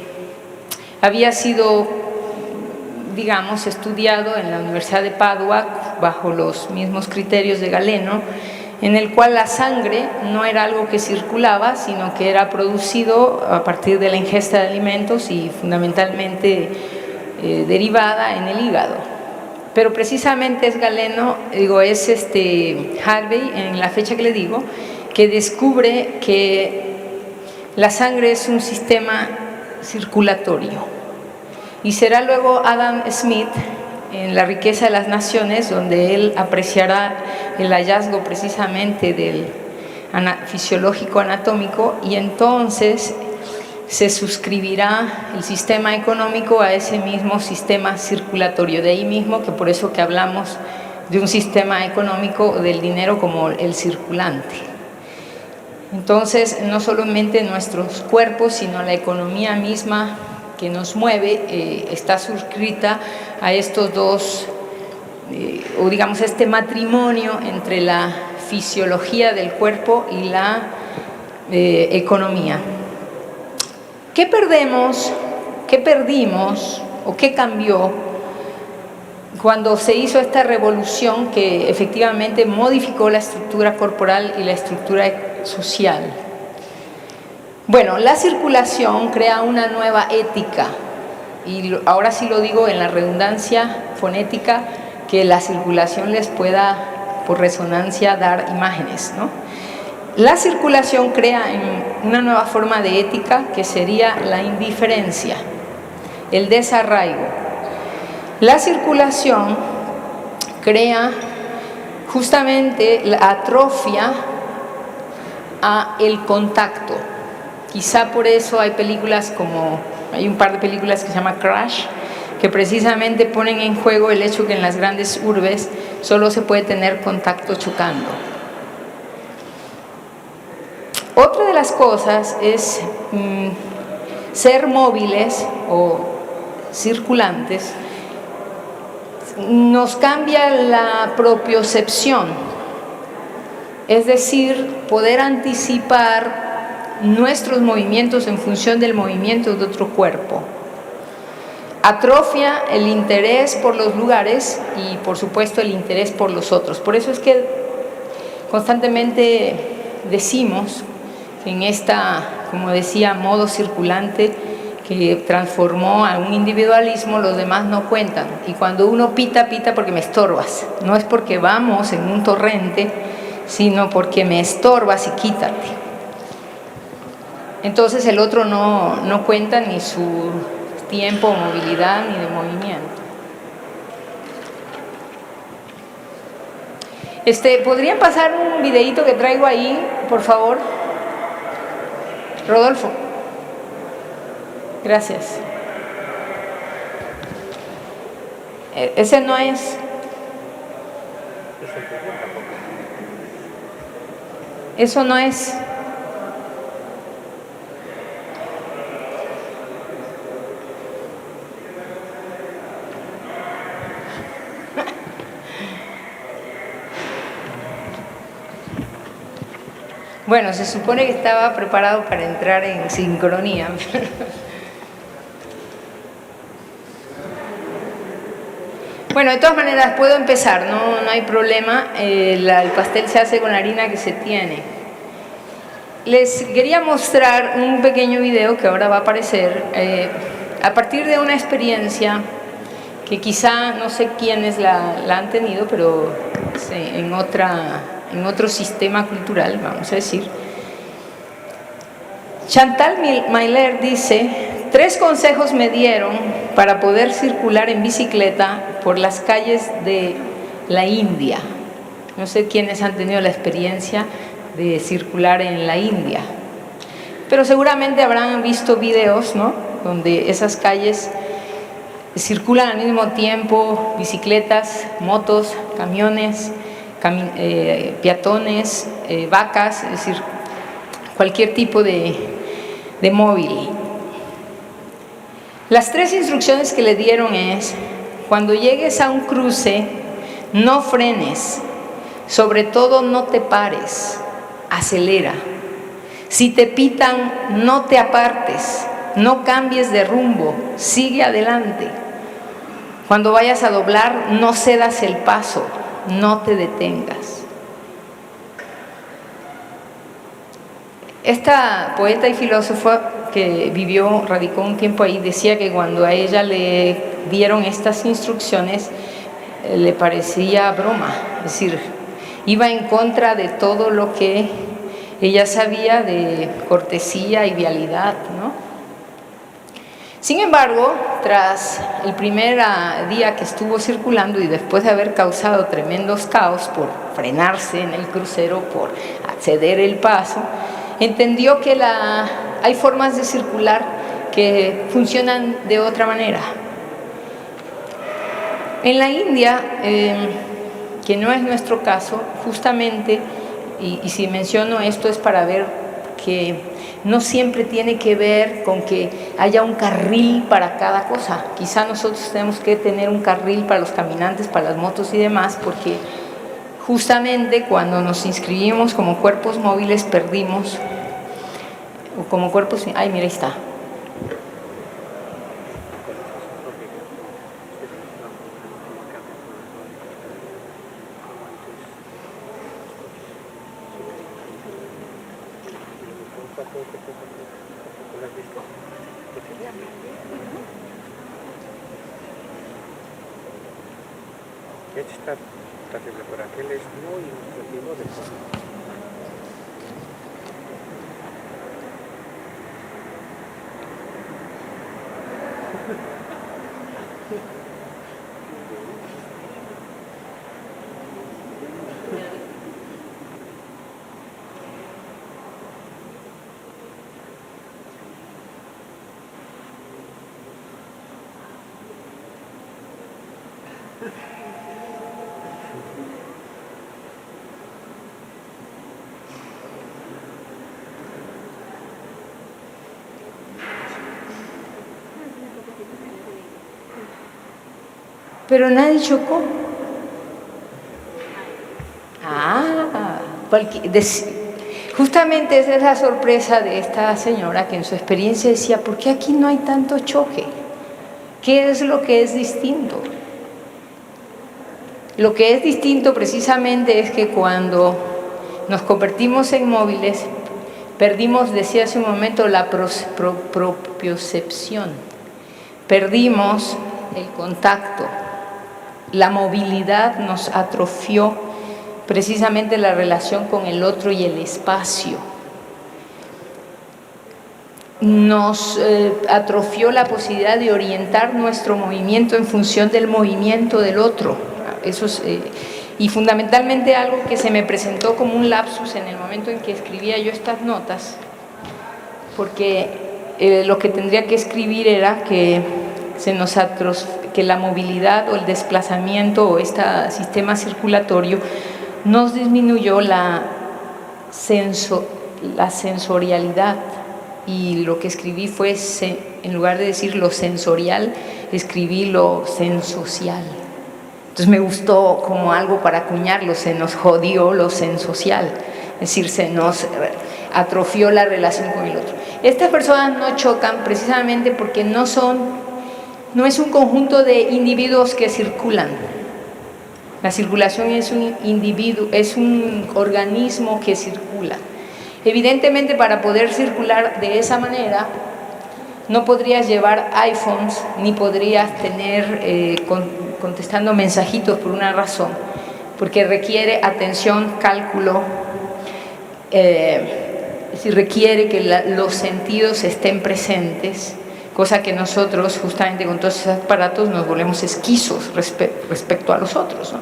había sido, digamos, estudiado en la Universidad de Padua bajo los mismos criterios de Galeno, en el cual la sangre no era algo que circulaba, sino que era producido a partir de la ingesta de alimentos y fundamentalmente derivada en el hígado. Pero precisamente es Galeno, es Harvey, en la fecha que le digo, que descubre que la sangre es un sistema circulatorio. Y será luego Adam Smith, en La riqueza de las naciones, donde él apreciará el hallazgo precisamente del fisiológico anatómico, y entonces se suscribirá el sistema económico a ese mismo sistema circulatorio. De ahí mismo que por eso que hablamos de un sistema económico del dinero como el circulante. Entonces, no solamente nuestros cuerpos, sino la economía misma que nos mueve está suscrita a estos dos, o digamos este matrimonio entre la fisiología del cuerpo y la economía. ¿Qué perdemos, qué perdimos o qué cambió cuando se hizo esta revolución que efectivamente modificó la estructura corporal y la estructura social? Bueno, la circulación crea una nueva ética, y ahora sí lo digo en la redundancia fonética, que la circulación les pueda por resonancia dar imágenes, ¿no? La circulación crea una nueva forma de ética que sería la indiferencia, el desarraigo. La circulación crea justamente la atrofia a el contacto. Quizá por eso hay películas hay un par de películas que se llama Crash, que precisamente ponen en juego el hecho que en las grandes urbes solo se puede tener contacto chocando. Otra de las cosas es ser móviles o circulantes, nos cambia la propiocepción, es decir, poder anticipar nuestros movimientos en función del movimiento de otro cuerpo. Atrofia el interés por los lugares y, por supuesto, el interés por los otros. Por eso es que constantemente decimos que en como decía, modo circulante que transformó a un individualismo, los demás no cuentan. Y cuando uno pita, pita porque me estorbas. No es porque vamos en un torrente, sino porque me estorbas y quítate. Entonces el otro no cuenta ni su tiempo, movilidad, ni de movimiento. ¿Podrían pasar un videíto que traigo ahí, por favor? Rodolfo. Gracias. Ese no es. Eso no es. Bueno, se supone que estaba preparado para entrar en sincronía. Bueno, de todas maneras puedo empezar, no hay problema. El pastel se hace con la harina que se tiene. Les quería mostrar un pequeño video que ahora va a aparecer a partir de una experiencia que quizá no sé quiénes la han tenido, pero en otro sistema cultural, vamos a decir. Chantal Mailer dice 3 consejos me dieron para poder circular en bicicleta por las calles de la India. No sé quiénes han tenido la experiencia de circular en la India, pero seguramente habrán visto videos, ¿no?, donde esas calles circulan al mismo tiempo bicicletas, motos, camiones, peatones, vacas, es decir, cualquier tipo de móvil. Las 3 instrucciones que le dieron es: cuando llegues a un cruce, no frenes, sobre todo no te pares, acelera. Si te pitan, no te apartes, no cambies de rumbo, sigue adelante. Cuando vayas a doblar, no cedas el paso, no te detengas. Esta poeta y filósofa que radicó un tiempo ahí, decía que cuando a ella le dieron estas instrucciones, le parecía broma, es decir, iba en contra de todo lo que ella sabía de cortesía y vialidad, ¿no? Sin embargo, tras el primer día que estuvo circulando y después de haber causado tremendos caos por frenarse en el crucero, por ceder el paso, entendió que hay formas de circular que funcionan de otra manera. En la India, que no es nuestro caso, justamente, y si menciono esto es para ver que no siempre tiene que ver con que haya un carril para cada cosa. Quizá nosotros tenemos que tener un carril para los caminantes, para las motos y demás, porque justamente cuando nos inscribimos como cuerpos móviles perdimos, o como cuerpos... ¡Ay, mira, ahí está! Este está terrible, pero aquel es muy iniciativo de todo. Pero nadie chocó. Justamente esa es la sorpresa de esta señora, que en su experiencia decía: ¿por qué aquí no hay tanto choque? ¿Qué es lo que es distinto? Lo que es distinto precisamente es que cuando nos convertimos en móviles, perdimos, decía hace un momento, la propiocepción, perdimos el contacto. La movilidad nos atrofió precisamente la relación con el otro y el espacio. Nos atrofió la posibilidad de orientar nuestro movimiento en función del movimiento del otro. Eso es, y fundamentalmente algo que se me presentó como un lapsus en el momento en que escribía yo estas notas, porque lo que tendría que escribir era que que la movilidad o el desplazamiento o este sistema circulatorio nos disminuyó la sensorialidad, y lo que escribí fue, en lugar de decir lo sensorial, escribí lo sensocial. Entonces me gustó como algo para acuñarlo: se nos jodió lo sensocial, es decir, se nos atrofió la relación con el otro. Estas personas no chocan precisamente porque no es un conjunto de individuos que circulan. La circulación es un individuo, es un organismo que circula. Evidentemente, para poder circular de esa manera, no podrías llevar iPhones, ni podrías tener contestando mensajitos, por una razón, porque requiere atención, cálculo, requiere que los sentidos estén presentes, cosa que nosotros justamente con todos esos aparatos nos volvemos esquizos respecto a los otros, ¿no?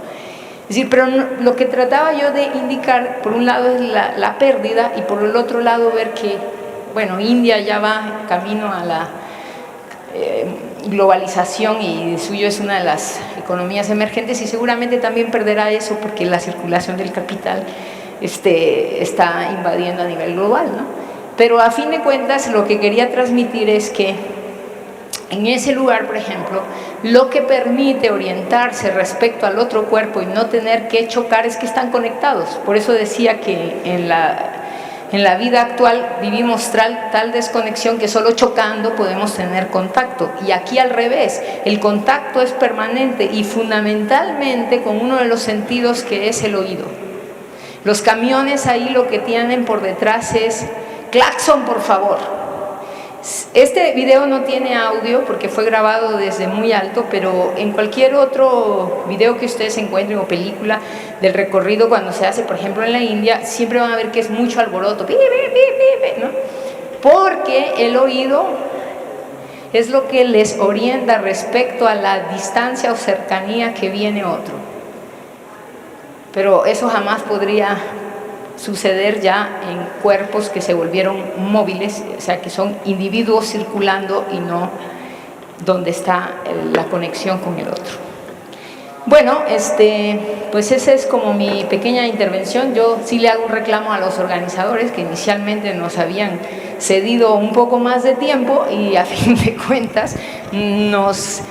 Es decir, pero lo que trataba yo de indicar, por un lado es la pérdida y por el otro lado ver que, bueno, India ya va camino a la globalización y suyo es una de las economías emergentes y seguramente también perderá eso porque la circulación del capital está invadiendo a nivel global, ¿no? Pero a fin de cuentas lo que quería transmitir es que en ese lugar, por ejemplo, lo que permite orientarse respecto al otro cuerpo y no tener que chocar es que están conectados. Por eso decía que en la vida actual vivimos tal desconexión que solo chocando podemos tener contacto. Y aquí al revés, el contacto es permanente y fundamentalmente con uno de los sentidos que es el oído. Los camiones ahí lo que tienen por detrás es claxon, por favor. Este video no tiene audio porque fue grabado desde muy alto, pero en cualquier otro video que ustedes encuentren o película del recorrido cuando se hace, por ejemplo en la India, siempre van a ver que es mucho alboroto, ¿no? Porque el oído es lo que les orienta respecto a la distancia o cercanía que viene otro. Pero eso jamás podría suceder ya en cuerpos que se volvieron móviles, o sea, que son individuos circulando y no donde está la conexión con el otro. Bueno, pues esa es como mi pequeña intervención. Yo sí le hago un reclamo a los organizadores que inicialmente nos habían cedido un poco más de tiempo y a fin de cuentas nos...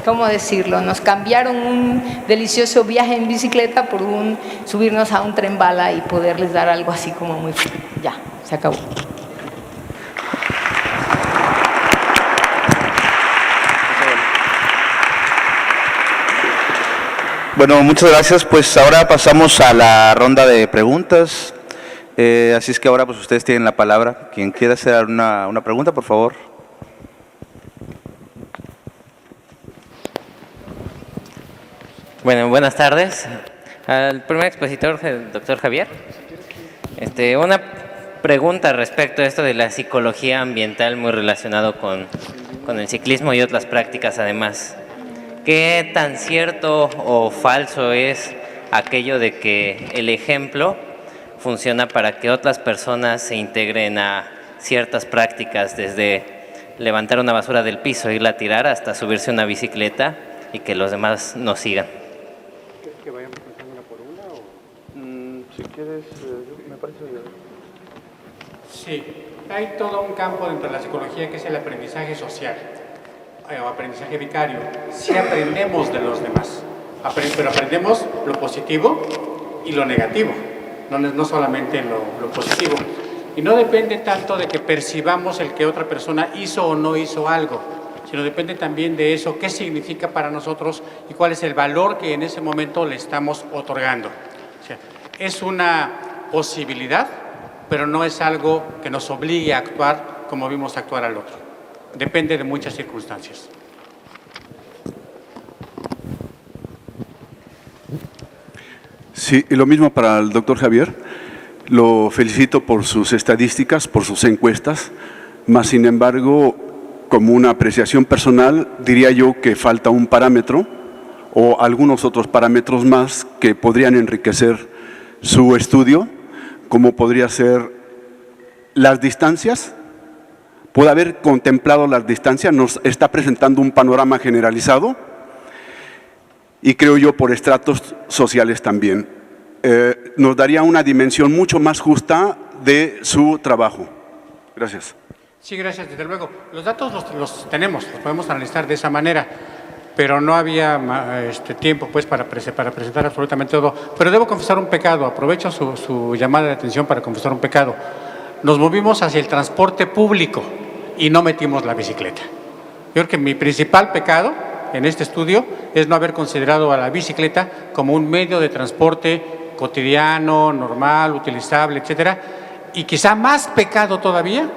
¿cómo decirlo? Nos cambiaron un delicioso viaje en bicicleta por subirnos a un tren bala y poderles dar algo así como muy... Ya, se acabó. Bueno, muchas gracias. Pues ahora pasamos a la ronda de preguntas. Así es que ahora pues ustedes tienen la palabra. Quien quiera hacer una pregunta, por favor. Bueno, buenas tardes. Al primer expositor, el doctor Javier. Una pregunta respecto a esto de la psicología ambiental muy relacionado con el ciclismo y otras prácticas además. ¿Qué tan cierto o falso es aquello de que el ejemplo funciona para que otras personas se integren a ciertas prácticas, desde levantar una basura del piso, irla a tirar, hasta subirse a una bicicleta y que los demás nos sigan? ¿Que vayamos una por una o...? Si quieres, me parece bien. Sí, hay todo un campo dentro de la psicología que es el aprendizaje social o aprendizaje vicario. Sí aprendemos de los demás, pero aprendemos lo positivo y lo negativo, no solamente lo positivo. Y no depende tanto de que percibamos el que otra persona hizo o no hizo algo, sino depende también de eso, qué significa para nosotros y cuál es el valor que en ese momento le estamos otorgando. O sea, es una posibilidad, pero no es algo que nos obligue a actuar como vimos actuar al otro. Depende de muchas circunstancias. Sí, y lo mismo para el doctor Javier. Lo felicito por sus estadísticas, por sus encuestas, mas sin embargo, como una apreciación personal, diría yo que falta un parámetro o algunos otros parámetros más que podrían enriquecer su estudio, como podría ser las distancias. Puede haber contemplado las distancias, nos está presentando un panorama generalizado y creo yo por estratos sociales también. Nos daría una dimensión mucho más justa de su trabajo. Gracias. Sí, gracias, desde luego. Los datos los tenemos, los podemos analizar de esa manera, pero no había tiempo pues para presentar absolutamente todo. Pero debo confesar un pecado, aprovecho su llamada de atención para confesar un pecado. Nos movimos hacia el transporte público y no metimos la bicicleta. Yo creo que mi principal pecado en este estudio es no haber considerado a la bicicleta como un medio de transporte cotidiano, normal, utilizable, etcétera, y quizá más pecado todavía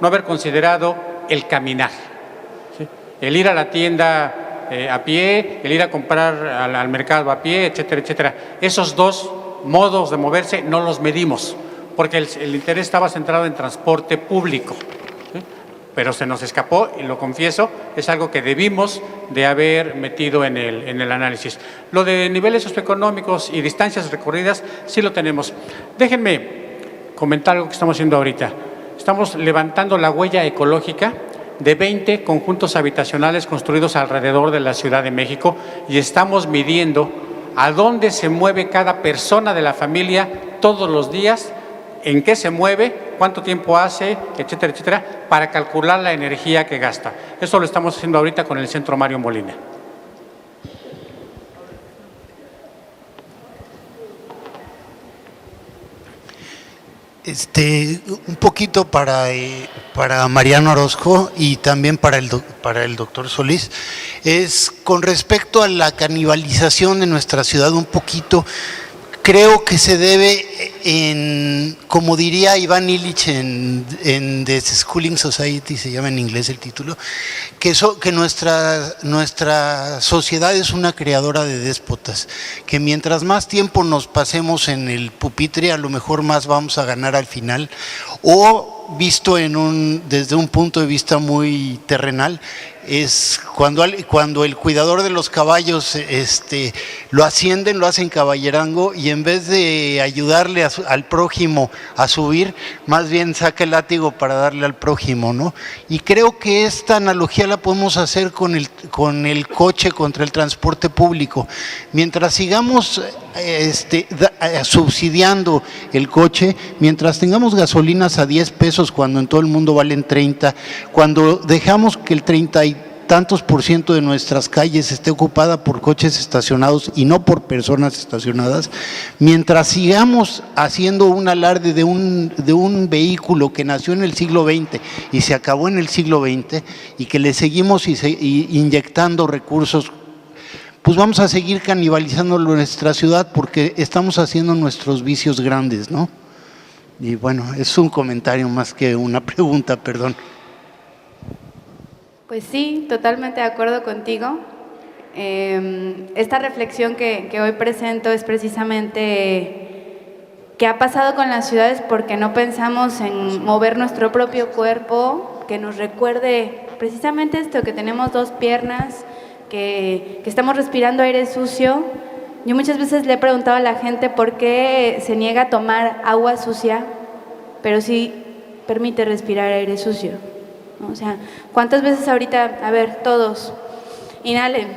no haber considerado el caminar, ¿sí? El ir a la tienda a pie, el ir a comprar al mercado a pie, etcétera, etcétera. Esos dos modos de moverse no los medimos, porque el interés estaba centrado en transporte público, ¿sí? pero se nos escapó y lo confieso, es algo que debimos de haber metido en el análisis. Lo de niveles socioeconómicos y distancias recorridas sí lo tenemos. Déjenme comentar algo que estamos haciendo ahorita. Estamos levantando la huella ecológica de 20 conjuntos habitacionales construidos alrededor de la Ciudad de México y estamos midiendo a dónde se mueve cada persona de la familia todos los días, en qué se mueve, cuánto tiempo hace, etcétera, etcétera, para calcular la energía que gasta. Eso lo estamos haciendo ahorita con el Centro Mario Molina. Un poquito para Mariano Orozco y también para el doctor Solís, es con respecto a la canibalización de nuestra ciudad un poquito. Creo que se debe, como diría Iván Illich en The Schooling Society, se llama en inglés el título, que nuestra sociedad es una creadora de déspotas, que mientras más tiempo nos pasemos en el pupitre, a lo mejor más vamos a ganar al final, o visto desde un punto de vista muy terrenal, es cuando el cuidador de los caballos lo ascienden, lo hacen caballerango y en vez de ayudarle al prójimo a subir, más bien saca el látigo para darle al prójimo, ¿no? Y creo que esta analogía la podemos hacer con el coche contra el transporte público. Mientras sigamos subsidiando el coche, mientras tengamos gasolinas a 10 pesos cuando en todo el mundo valen 30, cuando dejamos que el 30 y tantos % de nuestras calles esté ocupada por coches estacionados y no por personas estacionadas, mientras sigamos haciendo un alarde de un vehículo que nació en el siglo XX y se acabó en el siglo XX y que le seguimos inyectando recursos, pues vamos a seguir canibalizando nuestra ciudad porque estamos haciendo nuestros vicios grandes, ¿no? Y bueno, es un comentario más que una pregunta, perdón. Pues sí, totalmente de acuerdo contigo. Esta reflexión que hoy presento es precisamente qué ha pasado con las ciudades porque no pensamos en mover nuestro propio cuerpo, que nos recuerde precisamente esto, que tenemos 2 piernas, que estamos respirando aire sucio. Yo muchas veces le he preguntado a la gente por qué se niega a tomar agua sucia, pero sí permite respirar aire sucio, ¿no? O sea, ¿cuántas veces ahorita, a ver, todos, inhalen?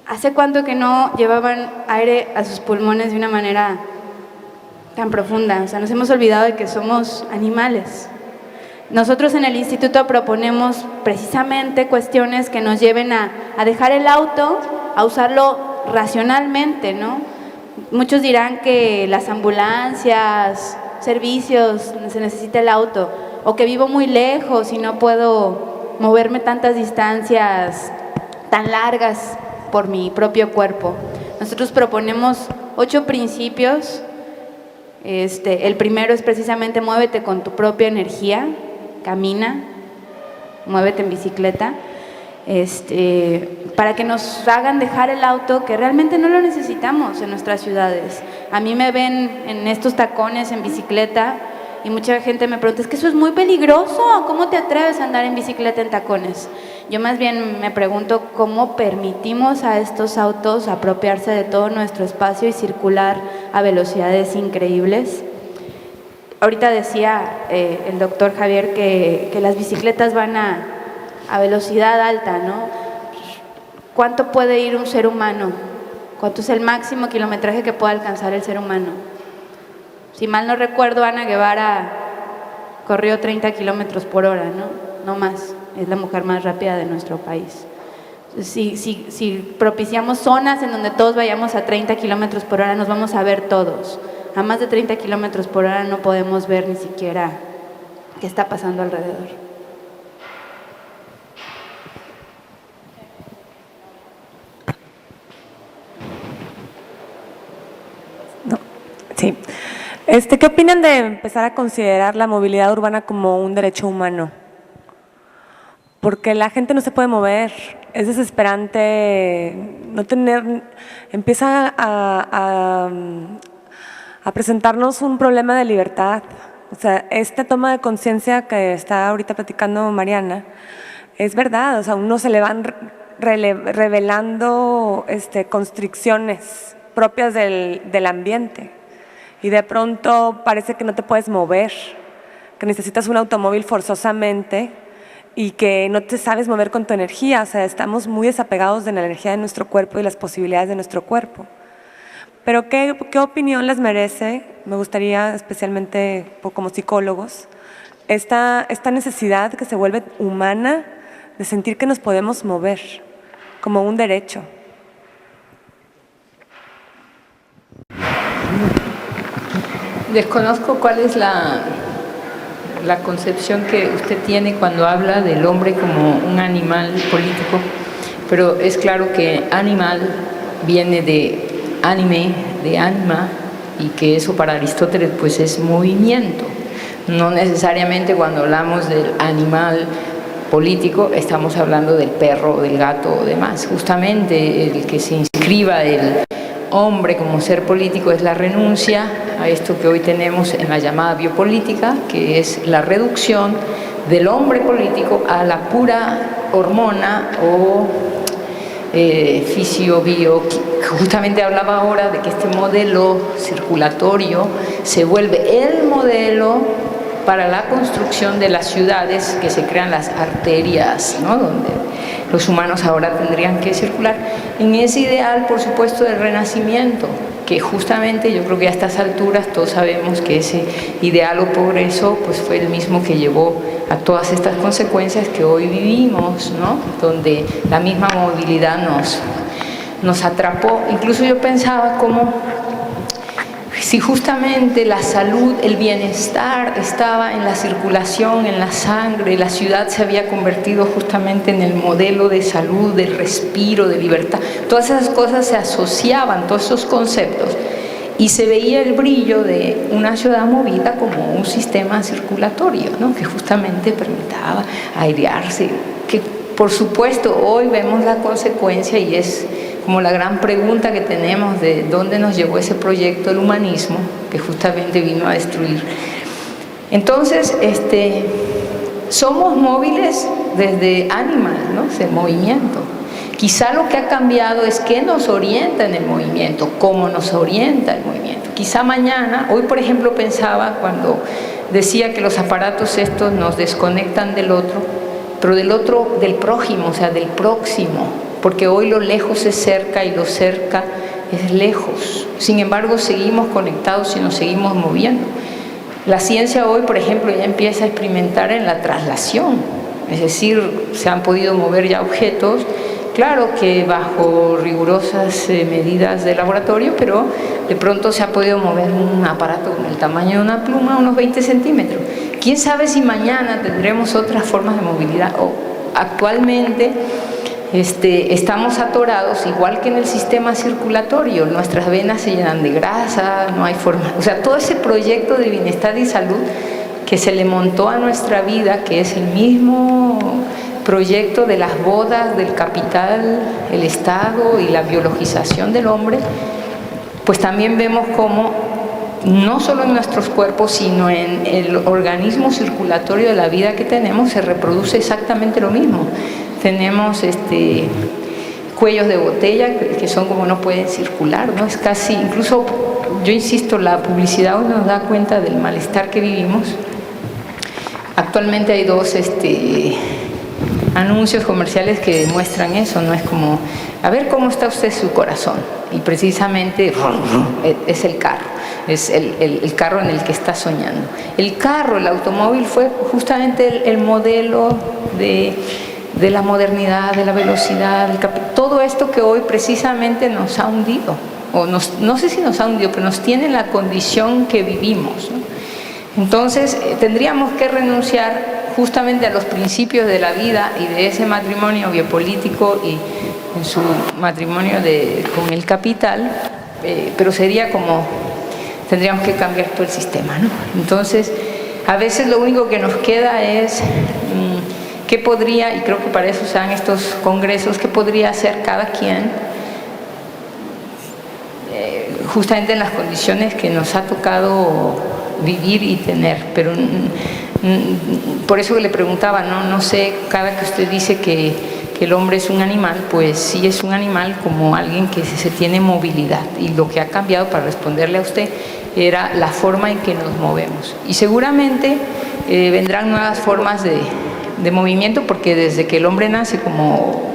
¿Hace cuánto que no llevaban aire a sus pulmones de una manera tan profunda? O sea, nos hemos olvidado de que somos animales. Nosotros en el instituto proponemos precisamente cuestiones que nos lleven a dejar el auto, a usarlo racionalmente, ¿no? Muchos dirán que las ambulancias, servicios, se necesita el auto, o que vivo muy lejos y no puedo moverme tantas distancias tan largas por mi propio cuerpo. Nosotros proponemos 8 principios. El primero es precisamente muévete con tu propia energía, camina, muévete en bicicleta, para que nos hagan dejar el auto, que realmente no lo necesitamos en nuestras ciudades. A mí me ven en estos tacones en bicicleta y mucha gente me pregunta, es que eso es muy peligroso, ¿cómo te atreves a andar en bicicleta en tacones? Yo más bien me pregunto cómo permitimos a estos autos apropiarse de todo nuestro espacio y circular a velocidades increíbles. Ahorita decía el doctor Javier que las bicicletas van a velocidad alta, ¿no? ¿Cuánto puede ir un ser humano? ¿Cuánto es el máximo kilometraje que puede alcanzar el ser humano? Si mal no recuerdo, Ana Guevara corrió 30 kilómetros por hora, ¿no? No más, es la mujer más rápida de nuestro país. Si propiciamos zonas en donde todos vayamos a 30 kilómetros por hora, nos vamos a ver todos. A más de 30 kilómetros por hora no podemos ver ni siquiera qué está pasando alrededor. Sí. ¿Qué opinan de empezar a considerar la movilidad urbana como un derecho humano? Porque la gente no se puede mover, es desesperante no tener, empieza a presentarnos un problema de libertad, O sea, esta toma de conciencia que está ahorita platicando Mariana, es verdad, o sea, a uno se le van revelando constricciones propias del ambiente y de pronto parece que no te puedes mover, que necesitas un automóvil forzosamente y que no te sabes mover con tu energía, o sea, estamos muy desapegados de la energía de nuestro cuerpo y las posibilidades de nuestro cuerpo. Pero ¿qué opinión les merece? Me gustaría, especialmente como psicólogos, esta necesidad que se vuelve humana de sentir que nos podemos mover como un derecho. Desconozco cuál es la concepción que usted tiene cuando habla del hombre como un animal político, pero es claro que animal viene de anime, de anima, y que eso para Aristóteles pues es movimiento. No necesariamente cuando hablamos del animal político estamos hablando del perro, del gato o demás. Justamente el que se inscriba el hombre como ser político es la renuncia a esto que hoy tenemos en la llamada biopolítica, que es la reducción del hombre político a la pura hormona o fisio-bio. Justamente hablaba ahora de que este modelo circulatorio se vuelve el modelo para la construcción de las ciudades, que se crean las arterias, ¿no?, donde los humanos ahora tendrían que circular, en ese ideal, por supuesto, del renacimiento, que justamente yo creo que a estas alturas todos sabemos que ese ideal o progreso pues fue el mismo que llevó a todas estas consecuencias que hoy vivimos, ¿no?, donde la misma movilidad nos atrapó. Incluso yo pensaba como si justamente la salud, el bienestar estaba en la circulación, en la sangre, la ciudad se había convertido justamente en el modelo de salud, del respiro, de libertad. Todas esas cosas se asociaban, todos esos conceptos, y se veía el brillo de una ciudad movida como un sistema circulatorio, ¿no?, que justamente permitía airearse, que por supuesto hoy vemos la consecuencia y es como la gran pregunta que tenemos de dónde nos llevó ese proyecto del humanismo, que justamente vino a destruir. Entonces, somos móviles desde animal, ¿no?, ese movimiento. Quizá lo que ha cambiado es qué nos orienta en el movimiento, cómo nos orienta el movimiento. Quizá mañana, hoy por ejemplo pensaba cuando decía que los aparatos estos nos desconectan del otro, pero del otro, del prójimo, o sea, del próximo, porque hoy lo lejos es cerca y lo cerca es lejos. Sin embargo, seguimos conectados y nos seguimos moviendo. La ciencia hoy, por ejemplo, ya empieza a experimentar en la traslación, es decir, se han podido mover ya objetos, claro que bajo rigurosas medidas de laboratorio, pero de pronto se ha podido mover un aparato con el tamaño de una pluma, unos 20 centímetros. ¿Quién sabe si mañana tendremos otras formas de movilidad? O actualmente estamos atorados, igual que en el sistema circulatorio, nuestras venas se llenan de grasa, no hay forma, o sea, todo ese proyecto de bienestar y salud que se le montó a nuestra vida, que es el mismo proyecto de las bodas, del capital, el Estado y la biologización del hombre, pues también vemos cómo no solo en nuestros cuerpos, sino en el organismo circulatorio de la vida que tenemos, se reproduce exactamente lo mismo. Tenemos cuellos de botella que son como no pueden circular, ¿no? Es casi, incluso, yo insisto, la publicidad hoy nos da cuenta del malestar que vivimos. Actualmente hay dos anuncios comerciales que demuestran eso, ¿no? Es como, a ver cómo está usted su corazón, y precisamente es el carro, es el carro en el que está soñando. El carro, el automóvil fue justamente el modelo de la modernidad, de la velocidad, todo esto que hoy precisamente nos ha hundido, o no sé si nos ha hundido, pero nos tiene en la condición que vivimos, ¿no? Entonces tendríamos que renunciar justamente a los principios de la vida y de ese matrimonio biopolítico y en su matrimonio con el capital, pero sería como, tendríamos que cambiar todo el sistema, ¿no? Entonces, a veces lo único que nos queda es qué podría, y creo que para eso se dan estos congresos, qué podría hacer cada quien justamente en las condiciones que nos ha tocado vivir y tener. Pero por eso le preguntaba, no sé, cada que usted dice que el hombre es un animal, pues sí es un animal como alguien que se tiene movilidad, y lo que ha cambiado, para responderle a usted, era la forma en que nos movemos. Y seguramente vendrán nuevas formas de movimiento, porque desde que el hombre nace como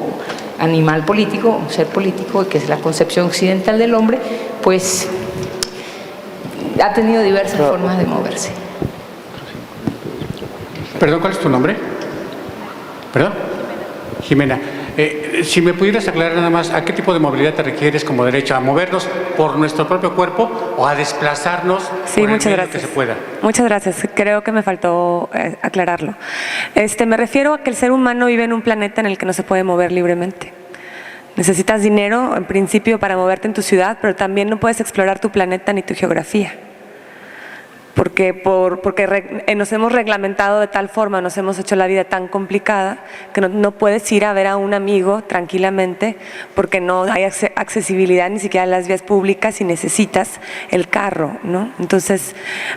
animal político, un ser político, que es la concepción occidental del hombre, pues ha tenido diversas formas de moverse. Perdón, ¿cuál es tu nombre? ¿Perdón? Jimena. Si me pudieras aclarar nada más, ¿a qué tipo de movilidad te refieres como derecho? ¿A movernos por nuestro propio cuerpo o a desplazarnos Sí, por el muchas medio gracias. que se pueda? Muchas gracias. Creo que me faltó aclararlo. Me refiero a que el ser humano vive en un planeta en el que no se puede mover libremente. Necesitas dinero, en principio, para moverte en tu ciudad, pero también no puedes explorar tu planeta ni tu geografía. Porque nos hemos reglamentado de tal forma, nos hemos hecho la vida tan complicada que no puedes ir a ver a un amigo tranquilamente porque no hay accesibilidad ni siquiera a las vías públicas y necesitas el carro, ¿no? Entonces,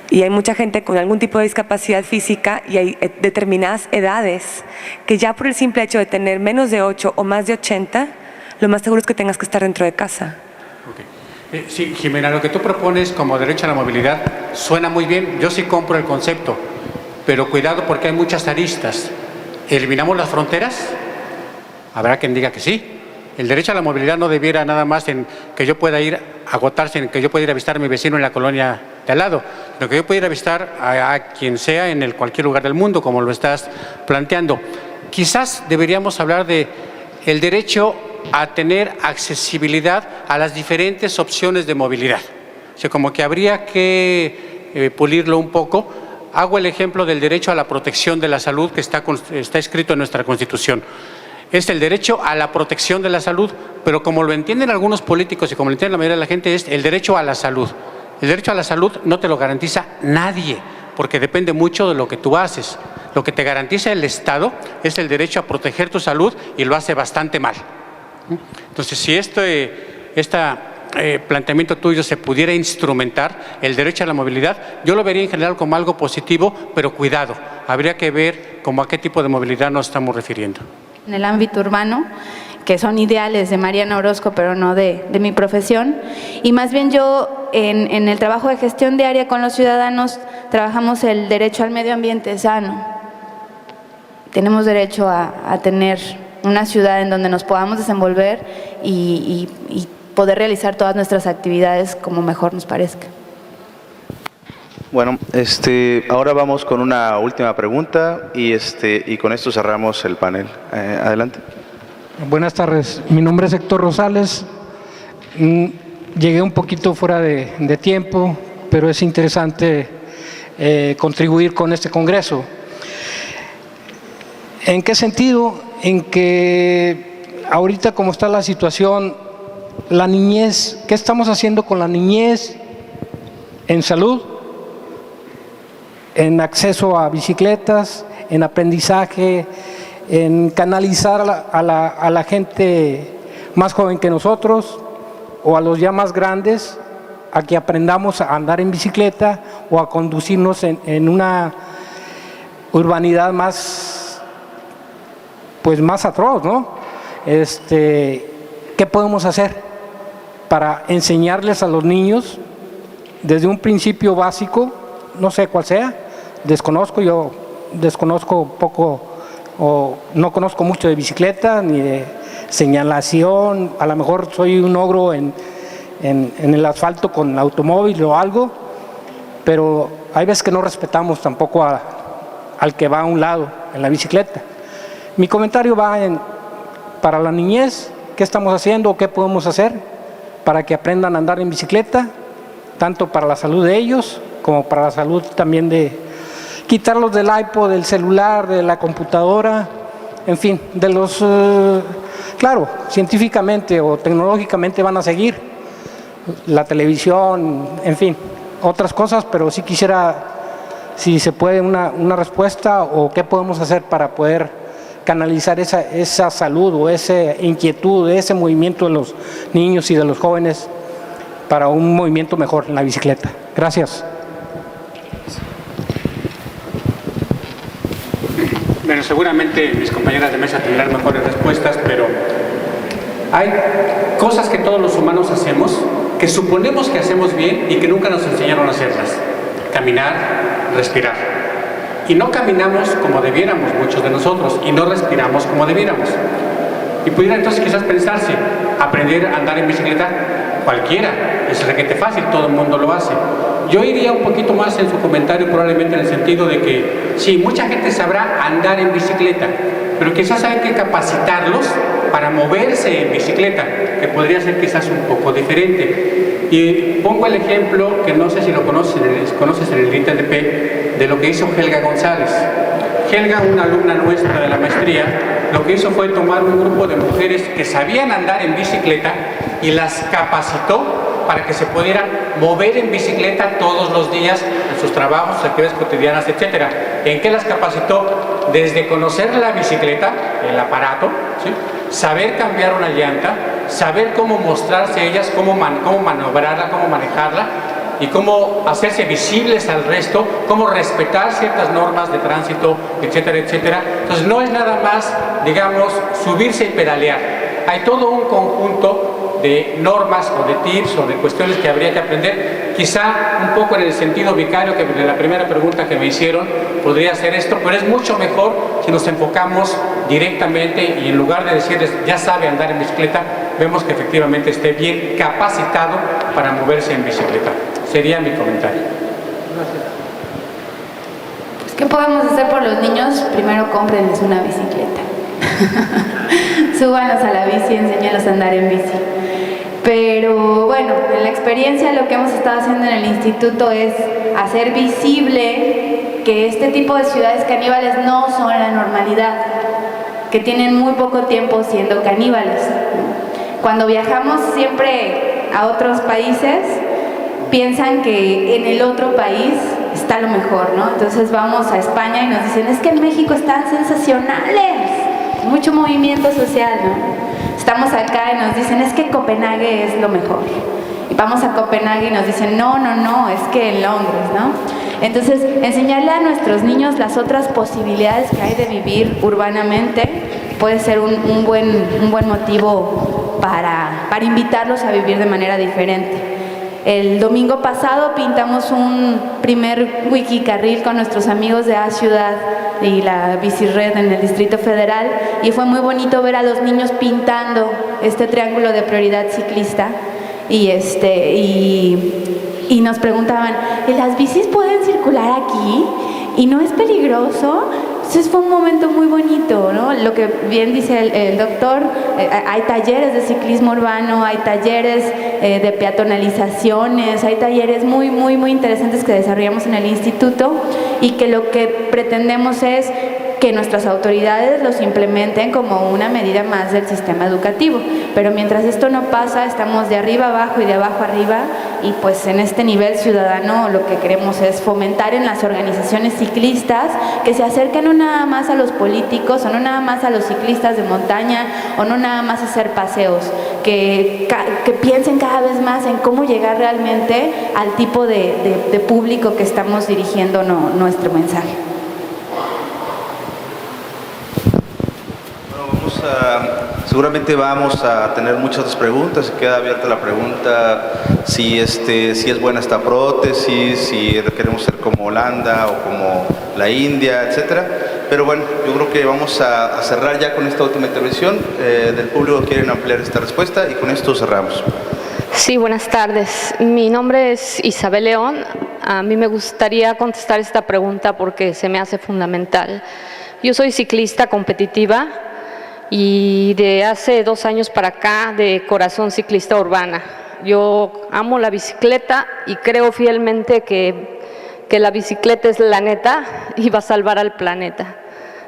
y hay mucha gente con algún tipo de discapacidad física y hay determinadas edades que ya por el simple hecho de tener menos de 8 o más de 80, lo más seguro es que tengas que estar dentro de casa. Sí, Jimena, lo que tú propones como derecho a la movilidad suena muy bien, yo sí compro el concepto, pero cuidado porque hay muchas aristas. ¿Eliminamos las fronteras? Habrá quien diga que sí. El derecho a la movilidad no debiera nada más en que yo pueda ir a agotarse, en que yo pueda ir a visitar a mi vecino en la colonia de al lado, sino que yo pueda ir a visitar a quien sea en cualquier lugar del mundo, como lo estás planteando. Quizás deberíamos hablar de el derecho a tener accesibilidad a las diferentes opciones de movilidad. O sea, como que habría que pulirlo un poco. Hago el ejemplo del derecho a la protección de la salud que está escrito en nuestra Constitución. Es el derecho a la protección de la salud, pero como lo entienden algunos políticos y como lo entiende la mayoría de la gente, es el derecho a la salud. El derecho a la salud no te lo garantiza nadie, porque depende mucho de lo que tú haces. Lo que te garantiza el Estado es el derecho a proteger tu salud y lo hace bastante mal. Entonces, si este planteamiento tuyo se pudiera instrumentar, el derecho a la movilidad, yo lo vería en general como algo positivo, pero cuidado, habría que ver como a qué tipo de movilidad nos estamos refiriendo. En el ámbito urbano, que son ideales de Mariana Orozco, pero no de mi profesión, y más bien yo en el trabajo de gestión diaria con los ciudadanos trabajamos el derecho al medio ambiente sano. Tenemos derecho a tener una ciudad en donde nos podamos desenvolver y poder realizar todas nuestras actividades como mejor nos parezca. Bueno, ahora vamos con una última pregunta y con esto cerramos el panel. Adelante. Buenas tardes, mi nombre es Héctor Rosales. Llegué un poquito fuera de tiempo, pero es interesante contribuir con este congreso. ¿En qué sentido? En que ahorita como está la situación, la niñez, ¿qué estamos haciendo con la niñez en salud, en acceso a bicicletas, en aprendizaje, en canalizar a la gente más joven que nosotros o a los ya más grandes a que aprendamos a andar en bicicleta o a conducirnos en una urbanidad más atroz, ¿no? ¿Qué podemos hacer para enseñarles a los niños desde un principio básico, no sé cuál sea, yo desconozco poco o no conozco mucho de bicicleta ni de señalación, a lo mejor soy un ogro en el asfalto con automóvil o algo, pero hay veces que no respetamos tampoco al que va a un lado en la bicicleta. Mi comentario va para la niñez, ¿qué estamos haciendo o qué podemos hacer para que aprendan a andar en bicicleta? Tanto para la salud de ellos como para la salud también de quitarlos del iPod, del celular, de la computadora, en fin, de los... claro, científicamente o tecnológicamente van a seguir, la televisión, en fin, otras cosas, pero sí quisiera, si se puede, una respuesta o qué podemos hacer para poder canalizar esa salud o esa inquietud, ese movimiento de los niños y de los jóvenes para un movimiento mejor en la bicicleta. Gracias. Bueno, seguramente mis compañeras de mesa tendrán mejores respuestas, pero hay cosas que todos los humanos hacemos, que suponemos que hacemos bien y que nunca nos enseñaron a hacerlas. Caminar, respirar. Y no caminamos como debiéramos muchos de nosotros, y no respiramos como debiéramos. Y pudiera entonces quizás pensarse, aprender a andar en bicicleta, cualquiera, es requete fácil, todo el mundo lo hace. Yo iría un poquito más en su comentario, probablemente en el sentido de que sí, mucha gente sabrá andar en bicicleta, pero quizás hay que capacitarlos para moverse en bicicleta, que podría ser quizás un poco diferente. Y pongo el ejemplo, que no sé si lo conoces en el ITDP, de lo que hizo Helga González. Helga, una alumna nuestra de la maestría, lo que hizo fue tomar un grupo de mujeres que sabían andar en bicicleta y las capacitó para que se pudieran mover en bicicleta todos los días en sus trabajos, sus actividades cotidianas, etc. ¿En qué las capacitó? Desde conocer la bicicleta, el aparato, ¿sí? Saber cambiar una llanta, saber cómo mostrarse ellas, cómo maniobrarla, cómo manejarla y cómo hacerse visibles al resto, cómo respetar ciertas normas de tránsito, etcétera, etcétera. Entonces no es nada más, digamos, subirse y pedalear. Hay todo un conjunto de normas o de tips o de cuestiones que habría que aprender, quizá un poco en el sentido vicario que de la primera pregunta que me hicieron podría ser esto, pero es mucho mejor si nos enfocamos directamente y en lugar de decirles ya sabe andar en bicicleta, vemos que efectivamente esté bien capacitado para moverse en bicicleta. Sería mi comentario. Pues, ¿qué podemos hacer por los niños? Primero cómprenles una bicicleta. Súbanlos a la bici y enséñalos a andar en bici. Pero bueno, en la experiencia lo que hemos estado haciendo en el instituto es hacer visible que este tipo de ciudades caníbales no son la normalidad, que tienen muy poco tiempo siendo caníbales. Cuando viajamos siempre a otros países, piensan que en el otro país está lo mejor, ¿no? Entonces vamos a España y nos dicen, es que en México están sensacionales, mucho movimiento social, ¿no? Estamos acá y nos dicen, es que Copenhague es lo mejor. Y vamos a Copenhague y nos dicen, no, es que en Londres, ¿no? Entonces, enseñarle a nuestros niños las otras posibilidades que hay de vivir urbanamente puede ser un buen motivo para invitarlos a vivir de manera diferente. El domingo pasado pintamos un primer wikicarril con nuestros amigos de A Ciudad y la Bicired en el Distrito Federal y fue muy bonito ver a los niños pintando este triángulo de prioridad ciclista y nos preguntaban, ¿las bicis pueden circular aquí? ¿Y no es peligroso? Entonces fue un momento muy bonito, ¿no? Lo que bien dice el doctor, hay talleres de ciclismo urbano, hay talleres de peatonalizaciones, hay talleres muy interesantes que desarrollamos en el instituto y que lo que pretendemos es que nuestras autoridades los implementen como una medida más del sistema educativo. Pero mientras esto no pasa, estamos de arriba abajo y de abajo arriba y pues en este nivel ciudadano lo que queremos es fomentar en las organizaciones ciclistas que se acerquen no nada más a los políticos o no nada más a los ciclistas de montaña o no nada más a hacer paseos, que piensen cada vez más en cómo llegar realmente al tipo de público que estamos dirigiendo nuestro mensaje. Seguramente vamos a tener muchas otras preguntas, queda abierta la pregunta si es buena esta prótesis, si queremos ser como Holanda o como la India, etcétera. Pero bueno, yo creo que vamos a cerrar ya con esta última intervención. Del público quieren ampliar esta respuesta y con esto cerramos. Sí, buenas tardes. Mi nombre es Isabel León. A mí me gustaría contestar esta pregunta porque se me hace fundamental. Yo soy ciclista competitiva y de hace 2 años para acá de corazón ciclista urbana. Yo amo la bicicleta y creo fielmente que la bicicleta es la neta y va a salvar al planeta.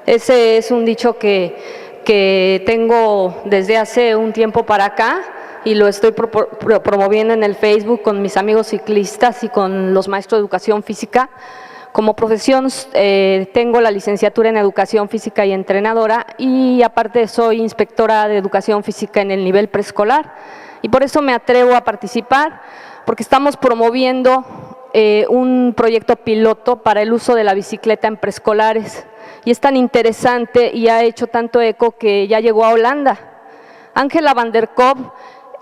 Ese es un dicho que tengo desde hace un tiempo para acá y lo estoy promoviendo en el Facebook con mis amigos ciclistas y con los maestros de educación física. Como profesión tengo la licenciatura en Educación Física y entrenadora y aparte soy inspectora de Educación Física en el nivel preescolar y por eso me atrevo a participar porque estamos promoviendo un proyecto piloto para el uso de la bicicleta en preescolares. Y es tan interesante y ha hecho tanto eco que ya llegó a Holanda. Ángela van der Kolk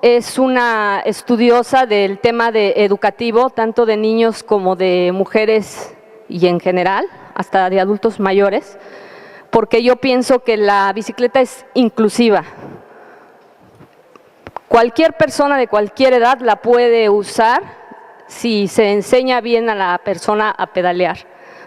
es una estudiosa del tema educativo, tanto de niños como de mujeres y en general, hasta de adultos mayores, porque yo pienso que la bicicleta es inclusiva. Cualquier persona de cualquier edad la puede usar si se enseña bien a la persona a pedalear.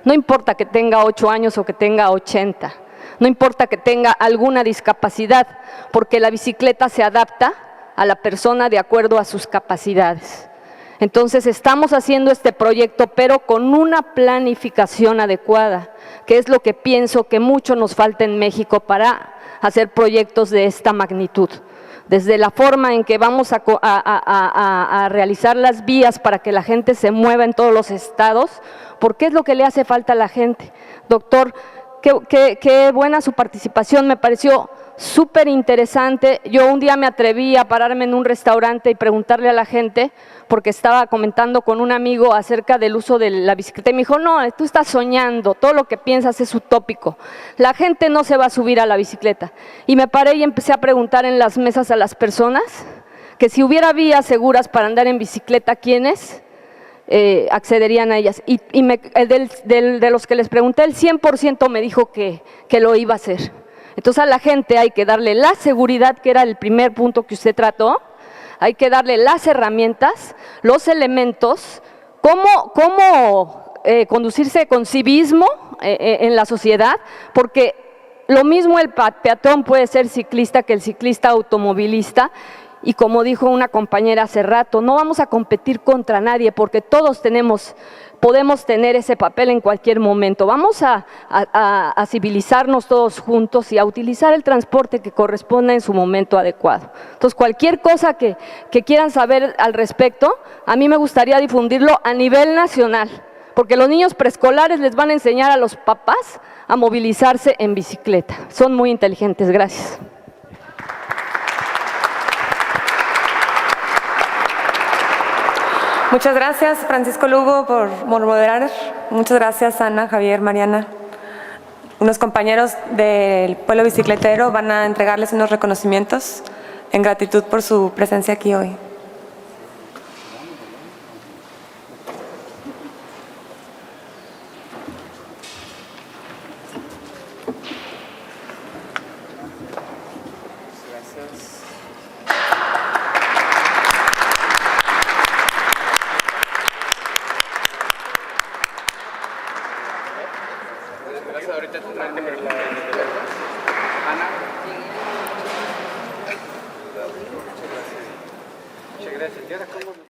No importa que tenga 8 años o que tenga 80, no importa que tenga alguna discapacidad, porque la bicicleta se adapta a la persona de acuerdo a sus capacidades. Entonces estamos haciendo este proyecto, pero con una planificación adecuada, que es lo que pienso que mucho nos falta en México para hacer proyectos de esta magnitud. Desde la forma en que vamos a realizar las vías para que la gente se mueva en todos los estados, porque es lo que le hace falta a la gente. Doctor, qué buena su participación, me pareció súper interesante. Yo un día me atreví a pararme en un restaurante y preguntarle a la gente, porque estaba comentando con un amigo acerca del uso de la bicicleta, y me dijo, no, tú estás soñando, todo lo que piensas es utópico, la gente no se va a subir a la bicicleta. Y me paré y empecé a preguntar en las mesas a las personas que si hubiera vías seguras para andar en bicicleta, ¿quiénes accederían a ellas? Y de los que les pregunté, el 100% me dijo que lo iba a hacer. Entonces a la gente hay que darle la seguridad, que era el primer punto que usted trató, hay que darle las herramientas, los elementos, cómo conducirse con civismo en la sociedad, porque lo mismo el peatón puede ser ciclista que el ciclista automovilista. Y como dijo una compañera hace rato, no vamos a competir contra nadie porque todos podemos tener ese papel en cualquier momento. Vamos a civilizarnos todos juntos y a utilizar el transporte que corresponda en su momento adecuado. Entonces, cualquier cosa que quieran saber al respecto, a mí me gustaría difundirlo a nivel nacional, porque los niños preescolares les van a enseñar a los papás a movilizarse en bicicleta. Son muy inteligentes. Gracias. Muchas gracias, Francisco Lugo, por moderar. Muchas gracias, Ana, Javier, Mariana. Unos compañeros del pueblo bicicletero van a entregarles unos reconocimientos en gratitud por su presencia aquí hoy. Ahorita tendrán Ana. Muchas gracias.